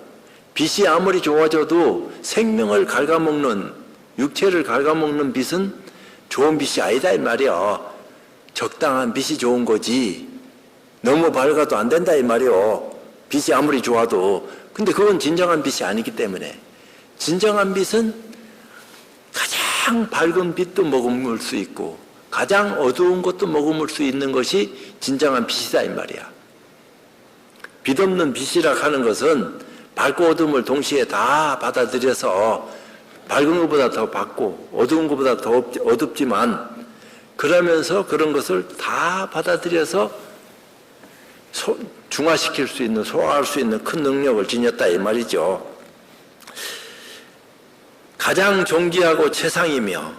빛이 아무리 좋아져도 생명을 갉아먹는 육체를 갉아먹는 빛은 좋은 빛이 아니다 이 말이야. 적당한 빛이 좋은 거지 너무 밝아도 안 된다 이 말이요. 빛이 아무리 좋아도. 근데 그건 진정한 빛이 아니기 때문에 진정한 빛은 가장 밝은 빛도 머금을 수 있고 가장 어두운 것도 머금을 수 있는 것이 진정한 빛이다 이 말이야. 빛 없는 빛이라 하는 것은 밝고 어두움을 동시에 다 받아들여서 밝은 것보다 더 밝고 어두운 것보다 더 어둡지만 그러면서 그런 것을 다 받아들여서 중화시킬 수 있는 소화할 수 있는 큰 능력을 지녔다 이 말이죠. 가장 존귀하고 최상이며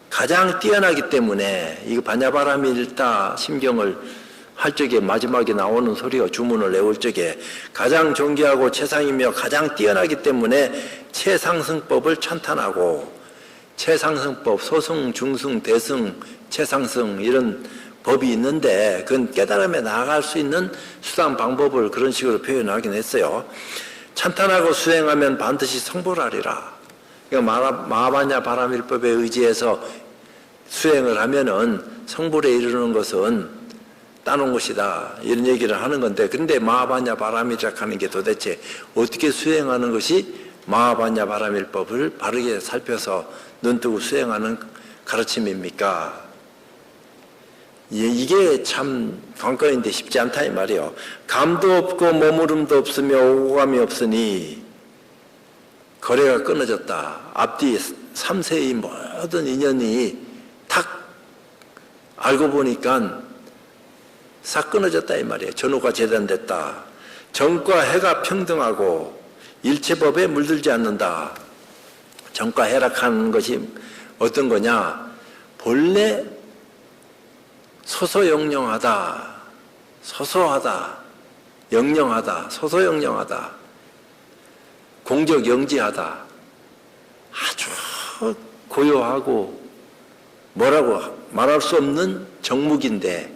가장 뛰어나기 때문에 이거 반야바라밀다 심경을 할 적에 마지막에 나오는 소리가 주문을 외울 적에 가장 존귀하고 최상이며 가장 뛰어나기 때문에 최상승법을 찬탄하고 최상승법, 소승, 중승, 대승, 최상승 이런 법이 있는데 그건 깨달음에 나아갈 수 있는 수단 방법을 그런 식으로 표현하긴 했어요. 찬탄하고 수행하면 반드시 성불하리라. 그러니까 마하바냐 바라밀법에 의지해서 수행을 하면은 성불에 이르는 것은 따놓은 것이다 이런 얘기를 하는 건데 그런데 마하바냐 바라밀이라 하는 게 도대체 어떻게 수행하는 것이 마하바냐 바라밀법을 바르게 살펴서 눈뜨고 수행하는 가르침입니까? 이게 참 관건인데 쉽지 않다 이 말이요. 감도 없고 머무름도 없으며 오감이 없으니 거래가 끊어졌다. 앞뒤 3세의 모든 인연이 탁 알고 보니까 싹 끊어졌다 이 말이에요. 전후가 재단됐다. 정과 해가 평등하고 일체법에 물들지 않는다. 정과 해락하는 것이 어떤 거냐? 본래 소소영령하다, 소소하다, 영령하다, 소소영령하다, 공적영지하다. 아주 고요하고 뭐라고 말할 수 없는 정묵인데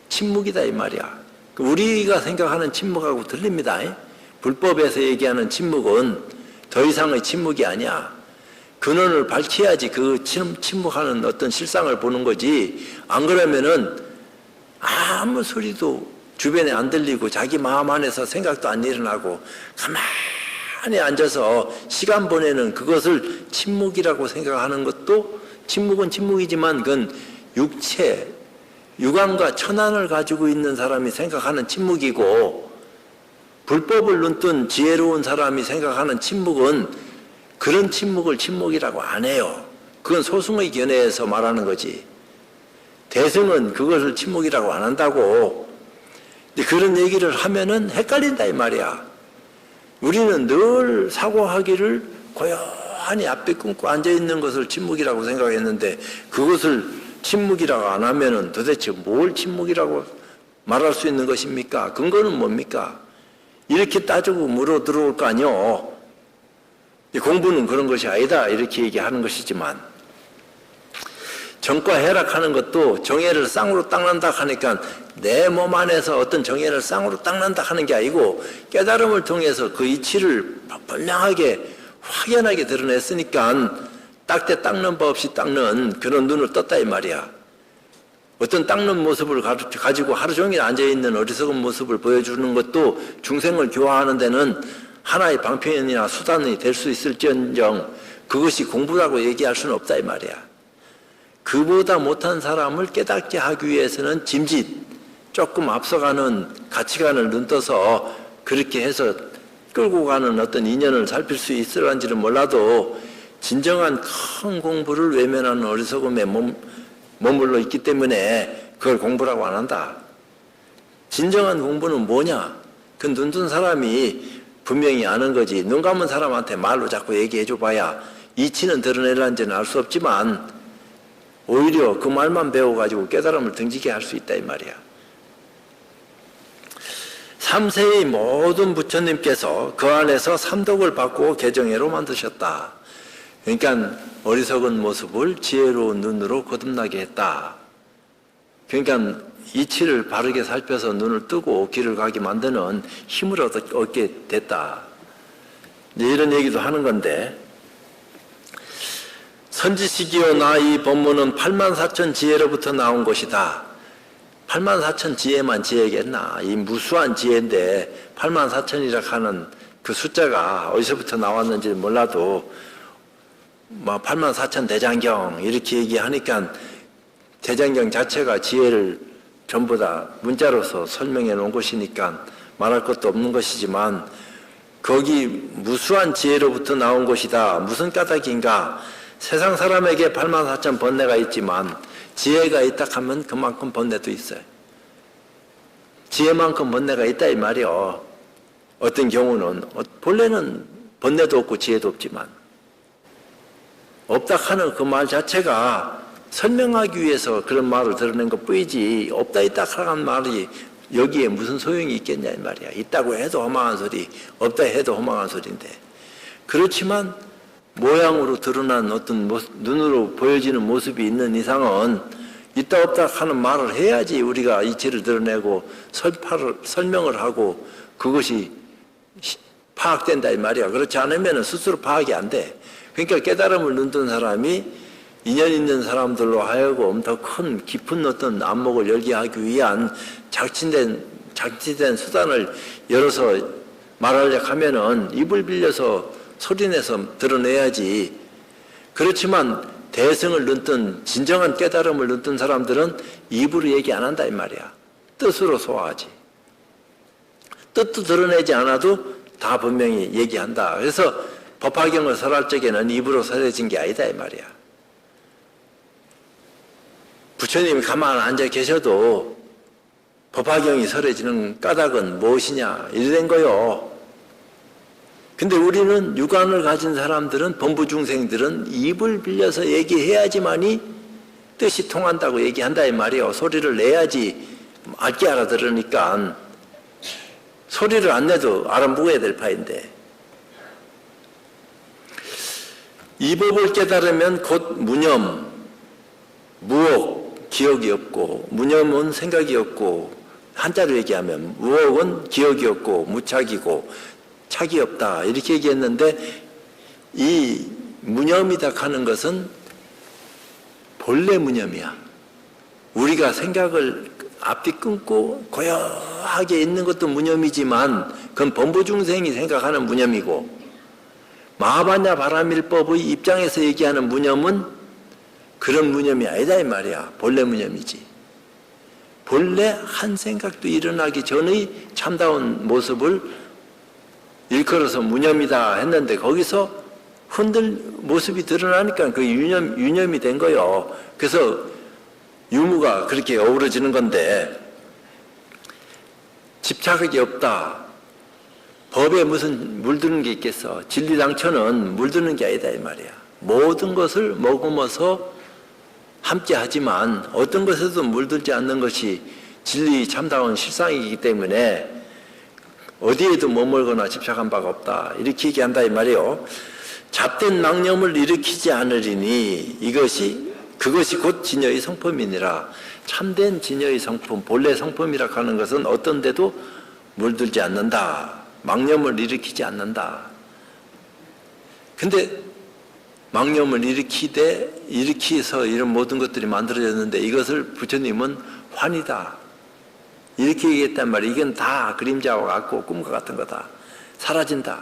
침묵이다 이 말이야. 우리가 생각하는 침묵하고 틀립니다. 불법에서 얘기하는 침묵은 더 이상의 침묵이 아니야. 근원을 밝혀야지 그 침묵하는 어떤 실상을 보는 거지. 안 그러면은 아무 소리도 주변에 안 들리고 자기 마음 안에서 생각도 안 일어나고 가만히 앉아서 시간 보내는 그것을 침묵이라고 생각하는 것도 침묵은 침묵이지만 그건 육안과 천안을 가지고 있는 사람이 생각하는 침묵이고 불법을 눈뜬 지혜로운 사람이 생각하는 침묵은 그런 침묵을 침묵이라고 안 해요. 그건 소승의 견해에서 말하는 거지. 대승은 그것을 침묵이라고 안 한다고. 근데 그런 얘기를 하면은 헷갈린다 이 말이야. 우리는 늘 사고하기를 고요하니 앞에 끊고 앉아있는 것을 침묵이라고 생각했는데 그것을 침묵이라고 안 하면은 도대체 뭘 침묵이라고 말할 수 있는 것입니까? 근거는 뭡니까? 이렇게 따지고 물어 들어올 거 아니요. 공부는 그런 것이 아니다 이렇게 얘기하는 것이지만 정과 해락하는 것도 정해를 쌍으로 닦는다 하니까 내 몸 안에서 어떤 정해를 쌍으로 닦는다 하는 게 아니고 깨달음을 통해서 그 이치를 분명하게 확연하게 드러냈으니까 닦되 닦는 법 없이 닦는 그런 눈을 떴다 이 말이야. 어떤 닦는 모습을 가지고 하루 종일 앉아있는 어리석은 모습을 보여주는 것도 중생을 교화하는 데는 하나의 방편이나 수단이 될 수 있을지언정 그것이 공부라고 얘기할 수는 없다 이 말이야. 그보다 못한 사람을 깨닫게 하기 위해서는 짐짓 조금 앞서가는 가치관을 눈떠서 그렇게 해서 끌고 가는 어떤 인연을 살필 수 있을런지는 몰라도 진정한 큰 공부를 외면하는 어리석음에 머물러 있기 때문에 그걸 공부라고 안 한다. 진정한 공부는 뭐냐? 그 눈 뜬 사람이 분명히 아는 거지. 눈 감은 사람한테 말로 자꾸 얘기해줘 봐야 이치는 드러낼란지는 알 수 없지만 오히려 그 말만 배워가지고 깨달음을 등지게 할 수 있다 이 말이야. 3세의 모든 부처님께서 그 안에서 삼독을 바꾸어 개정회로 만드셨다. 그러니까 어리석은 모습을 지혜로운 눈으로 거듭나게 했다. 그러니까 이치를 바르게 살펴서 눈을 뜨고 길을 가게 만드는 힘을 얻게 됐다. 이런 얘기도 하는 건데, 선지식이요 나 이 법문은 84,000 지혜로부터 나온 것이다. 84,000 지혜만 지혜겠나? 이 무수한 지혜인데 84,000이라 하는 그 숫자가 어디서부터 나왔는지 몰라도 84,000 대장경 이렇게 얘기하니까 대장경 자체가 지혜를 전부 다 문자로서 설명해 놓은 것이니까 말할 것도 없는 것이지만 거기 무수한 지혜로부터 나온 것이다. 무슨 까닭인가? 세상 사람에게 84,000 번뇌가 있지만 지혜가 있다 하면 그만큼 번뇌도 있어요. 지혜만큼 번뇌가 있다 이 말이요. 어떤 경우는 본래는 번뇌도 없고 지혜도 없지만 없다 하는 그 말 자체가 설명하기 위해서 그런 말을 드러낸 것 뿐이지 없다 있다 하는 말이 여기에 무슨 소용이 있겠냐 이 말이야. 있다고 해도 허망한 소리, 없다 해도 허망한 소리인데 그렇지만 모양으로 드러난 어떤 눈으로 보여지는 모습이 있는 이상은 있다 없다 하는 말을 해야지 우리가 이치를 드러내고 설명을 하고 그것이 파악된다 이 말이야. 그렇지 않으면 스스로 파악이 안 돼. 그러니까 깨달음을 눈뜬 사람이 인연 있는 사람들로 하여금 더 큰 깊은 어떤 안목을 열게 하기 위한 장치된 수단을 열어서 말하려고 하면은 입을 빌려서 소리내서 드러내야지. 그렇지만 대승을 눈뜬 진정한 깨달음을 눈뜬 사람들은 입으로 얘기 안 한다 이 말이야. 뜻으로 소화하지. 뜻도 드러내지 않아도 다 분명히 얘기한다. 그래서 법화경을 설할 적에는 입으로 설해진 게 아니다 이 말이야. 부처님이 가만 앉아 계셔도 법화경이 설해지는 까닭은 무엇이냐 이래 된 거요. 근데 우리는 육안을 가진 사람들은 범부중생들은 입을 빌려서 얘기해야지만이 뜻이 통한다고 얘기한다 이 말이요. 소리를 내야지 알게 알아들으니까 소리를 안 내도 알아먹어야 될 파인데 이 법을 깨달으면 곧 무념, 무억, 기억이 없고 무념은 생각이 없고 한자로 얘기하면 무억은 기억이 없고 무착이고 착이 없다 이렇게 얘기했는데 이 무념이다 하는 것은 본래 무념이야. 우리가 생각을 앞뒤 끊고 고요하게 있는 것도 무념이지만 그건 범부중생이 생각하는 무념이고 마하반야 바라밀법의 입장에서 얘기하는 무념은 그런 무념이 아니다 이 말이야. 본래 무념이지. 본래 한 생각도 일어나기 전의 참다운 모습을 일컬어서 무념이다 했는데 거기서 모습이 드러나니까 그 유념이 된 거예요. 그래서 유무가 그렇게 어우러지는 건데 집착이 없다. 법에 무슨 물드는 게 있겠어. 진리당처는 물드는 게 아니다 이 말이야. 모든 것을 머금어서 함께 하지만 어떤 것에도 물들지 않는 것이 진리 참다운 실상이기 때문에 어디에도 머물거나 집착한 바가 없다. 이렇게 얘기한다 이 말이에요. 잡된 망념을 일으키지 않으리니 그것이 곧 진여의 성품이니라. 참된 진여의 성품, 본래 성품이라 하는 것은 어떤 데도 물들지 않는다. 망념을 일으키지 않는다. 근데 망념을 일으키서 이런 모든 것들이 만들어졌는데 이것을 부처님은 환이다. 이렇게 얘기했단 말이에요. 이건 다 그림자와 같고 꿈과 같은 거다. 사라진다.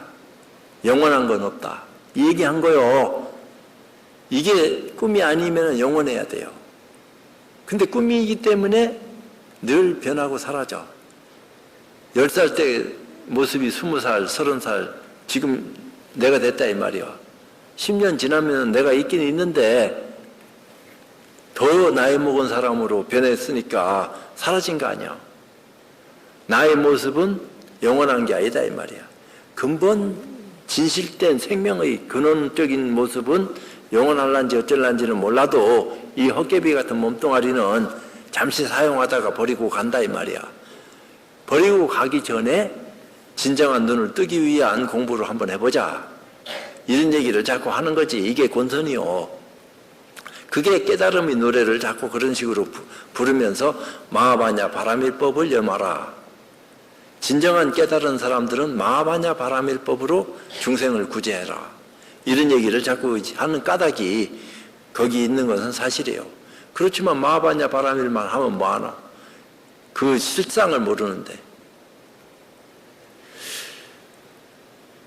영원한 건 없다. 이 얘기한 거요. 이게 꿈이 아니면 영원해야 돼요. 근데 꿈이기 때문에 늘 변하고 사라져. 10살 때 모습이 20살, 30살, 지금 내가 됐다 이 말이야. 10년 지나면 내가 있긴 있는데 더 나이 먹은 사람으로 변했으니까 사라진 거 아니야. 나의 모습은 영원한 게 아니다 이 말이야. 근본 진실된 생명의 근원적인 모습은 영원할란지 어쩔란지는 몰라도 이 헛개비 같은 몸뚱아리는 잠시 사용하다가 버리고 간다 이 말이야. 버리고 가기 전에 진정한 눈을 뜨기 위한 공부를 한번 해보자. 이런 얘기를 자꾸 하는 거지. 이게 권선이요. 그게 깨달음의 노래를 자꾸 그런 식으로 부르면서 마하바냐 바라밀법을 염하라. 진정한 깨달은 사람들은 마하바냐 바라밀법으로 중생을 구제해라. 이런 얘기를 자꾸 하는 까닭이 거기 있는 것은 사실이에요. 그렇지만 마하바냐 바라밀만 하면 뭐하나? 그 실상을 모르는데.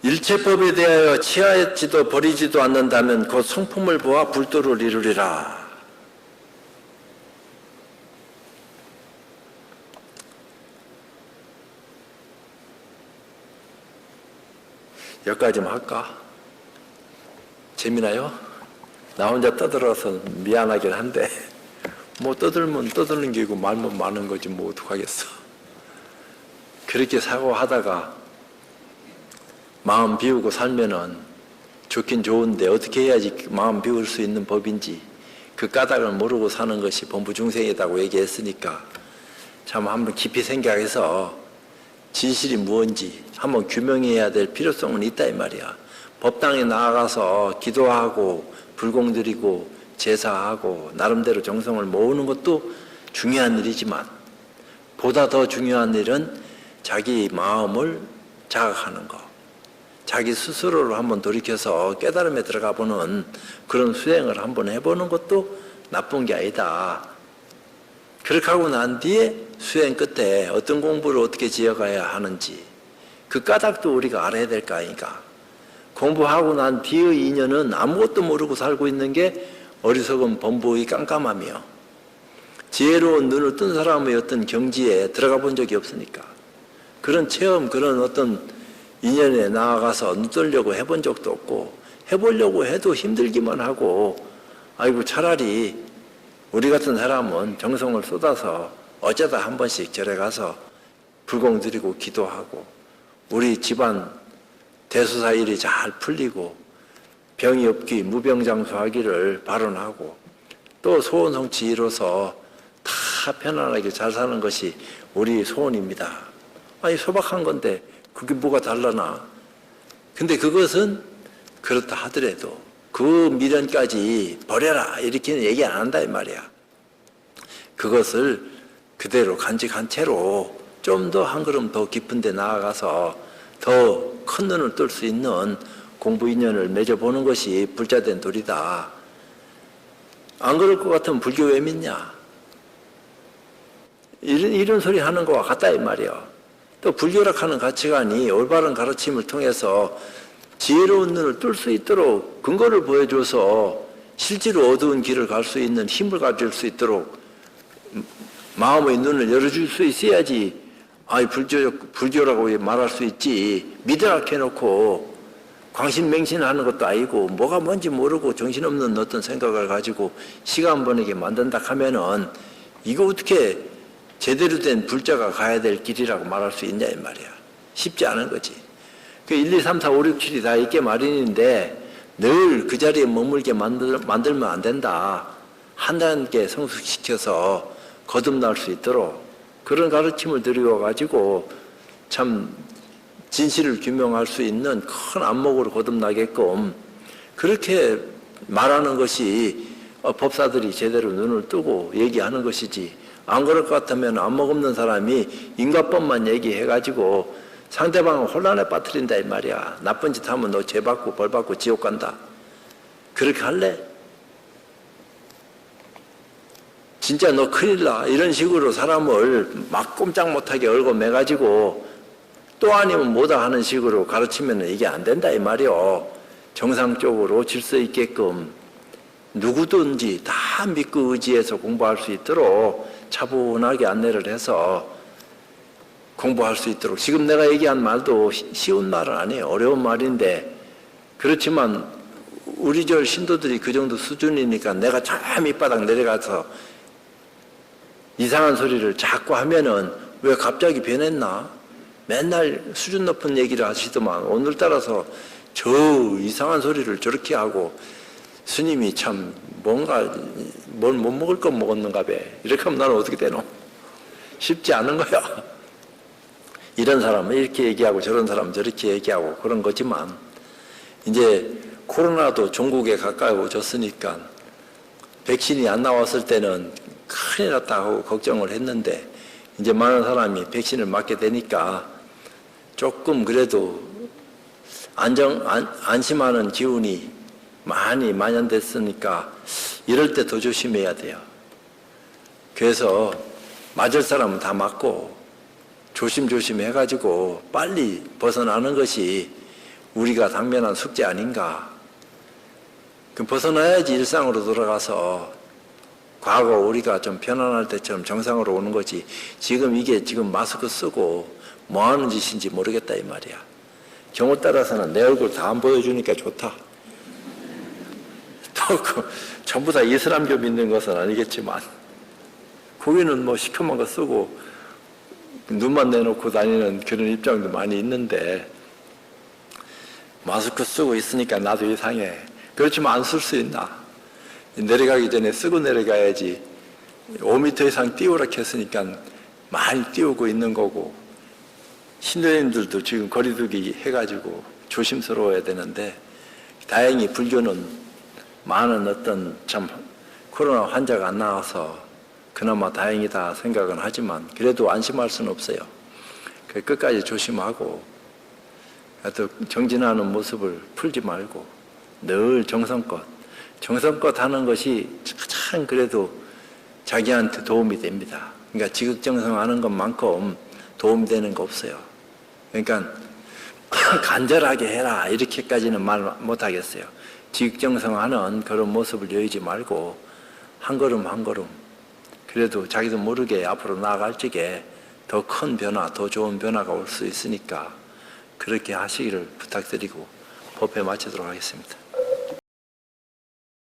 일체법에 대하여 취하지도 버리지도 않는다면 곧 성품을 보아 불도를 이루리라. 여기까지만 할까? 재미나요? 나 혼자 떠들어서 미안하긴 한데 뭐 떠들면 떠드는 게고 말면 많은 거지 뭐 어떡하겠어. 그렇게 사고하다가 마음 비우고 살면은 좋긴 좋은데 어떻게 해야지 마음 비울 수 있는 법인지 그 까닭을 모르고 사는 것이 범부중생이라고 얘기했으니까 참 한번 깊이 생각해서 진실이 무엇인지 한번 규명해야 될 필요성은 있다 이 말이야. 법당에 나아가서 기도하고 불공 드리고 제사하고 나름대로 정성을 모으는 것도 중요한 일이지만 보다 더 중요한 일은 자기 마음을 자각하는 것. 자기 스스로를 한번 돌이켜서 깨달음에 들어가 보는 그런 수행을 한번 해보는 것도 나쁜 게 아니다. 그렇게 하고 난 뒤에 수행 끝에 어떤 공부를 어떻게 지어가야 하는지 그 까닭도 우리가 알아야 될 거 아닌가. 공부하고 난 뒤의 인연은 아무것도 모르고 살고 있는 게 어리석은 범부의 깜깜함이요. 지혜로운 눈을 뜬 사람의 어떤 경지에 들어가 본 적이 없으니까 그런 체험, 그런 어떤 인연에 나아가서 눈뜨려고 해본 적도 없고 해보려고 해도 힘들기만 하고 아이고 차라리 우리 같은 사람은 정성을 쏟아서 어쩌다 한 번씩 절에 가서 불공 드리고 기도하고 우리 집안 대수사 일이 잘 풀리고 병이 없기 무병장수하기를 발언하고 또 소원 성취 이뤄서 다 편안하게 잘 사는 것이 우리 소원입니다. 아니 소박한 건데 그게 뭐가 달라나. 근데 그것은 그렇다 하더라도 그 미련까지 버려라 이렇게는 얘기 안 한다 이 말이야. 그것을 그대로 간직한 채로 좀 더 한 걸음 더 깊은 데 나아가서 더 큰 눈을 뜰 수 있는 공부 인연을 맺어보는 것이 불자된 도리다. 안 그럴 것 같으면 불교 왜 믿냐? 이런 소리 하는 거와 같다 이 말이야. 또 불교락하는 가치관이 올바른 가르침을 통해서 지혜로운 눈을 뜰 수 있도록 근거를 보여줘서 실제로 어두운 길을 갈 수 있는 힘을 가질 수 있도록 마음의 눈을 열어줄 수 있어야지 아이 불교라고 말할 수 있지. 믿으라 해놓고 광신맹신하는 것도 아니고 뭐가 뭔지 모르고 정신없는 어떤 생각을 가지고 시간 보내게 만든다 하면은 이거 어떻게 제대로 된 불자가 가야 될 길이라고 말할 수 있냐 이 말이야. 쉽지 않은 거지. 그 1, 2, 3, 4, 5, 6, 7이 다 있게 마련인데 늘 그 자리에 머물게 만들면 안 된다. 한 단계 성숙시켜서 거듭날 수 있도록 그런 가르침을 드려가지고 참 진실을 규명할 수 있는 큰 안목으로 거듭나게끔 그렇게 말하는 것이 법사들이 제대로 눈을 뜨고 얘기하는 것이지. 안 그럴 것 같으면 안목 없는 사람이 인과법만 얘기해가지고 상대방을 혼란에 빠뜨린다 이 말이야. 나쁜 짓 하면 너 죄받고 벌받고 지옥 간다. 그렇게 할래? 진짜 너 큰일 나. 이런 식으로 사람을 막 꼼짝 못하게 얼고 매가지고 또 아니면 뭐다 하는 식으로 가르치면 이게 안 된다 이 말이요. 정상적으로 질서 있게끔 누구든지 다 믿고 의지해서 공부할 수 있도록 차분하게 안내를 해서 공부할 수 있도록. 지금 내가 얘기한 말도 쉬운 말은 아니에요. 어려운 말인데 그렇지만 우리 절 신도들이 그 정도 수준이니까 내가 저 밑바닥 내려가서 이상한 소리를 자꾸 하면은 왜 갑자기 변했나? 맨날 수준 높은 얘기를 하시더만 오늘따라서 저 이상한 소리를 저렇게 하고 스님이 참 뭔가 뭘 못 먹을 건 먹었는가 봐. 이렇게 하면 나는 어떻게 되노? 쉽지 않은 거야. 이런 사람은 이렇게 얘기하고 저런 사람은 저렇게 얘기하고 그런 거지만 이제 코로나도 종국에 가까이 오졌으니까 백신이 안 나왔을 때는 큰일 났다 하고 걱정을 했는데 이제 많은 사람이 백신을 맞게 되니까 조금 그래도 안심하는 기운이 많이 만연됐으니까 이럴 때 더 조심해야 돼요. 그래서 맞을 사람은 다 맞고 조심조심 해가지고 빨리 벗어나는 것이 우리가 당면한 숙제 아닌가. 벗어나야지 일상으로 돌아가서 과거 우리가 좀 편안할 때처럼 정상으로 오는 거지. 지금 이게 지금 마스크 쓰고 뭐 하는 짓인지 모르겠다 이 말이야. 경우 따라서는 내 얼굴 다 안 보여주니까 좋다. 또 전부 다 이슬람교 믿는 것은 아니겠지만 거기는 뭐 시커먼 거 쓰고 눈만 내놓고 다니는 그런 입장도 많이 있는데 마스크 쓰고 있으니까 나도 이상해. 그렇지만 안 쓸 수 있나? 내려가기 전에 쓰고 내려가야지. 5m 이상 띄우라 했으니까 많이 띄우고 있는 거고 신도님들도 지금 거리두기 해가지고 조심스러워야 되는데 다행히 불교는 많은 어떤 참 코로나 환자가 안 나와서 그나마 다행이다 생각은 하지만 그래도 안심할 수는 없어요. 끝까지 조심하고 또 정진하는 모습을 풀지 말고 늘 정성껏 하는 것이 가장 그래도 자기한테 도움이 됩니다. 그러니까 지극정성하는 것만큼 도움이 되는 거 없어요. 그러니까 간절하게 해라 이렇게까지는 말 못하겠어요. 지극정성하는 그런 모습을 여의지 말고 한 걸음 한 걸음 그래도 자기도 모르게 앞으로 나아갈 적에 더 큰 변화, 더 좋은 변화가 올 수 있으니까 그렇게 하시기를 부탁드리고 법회 마치도록 하겠습니다.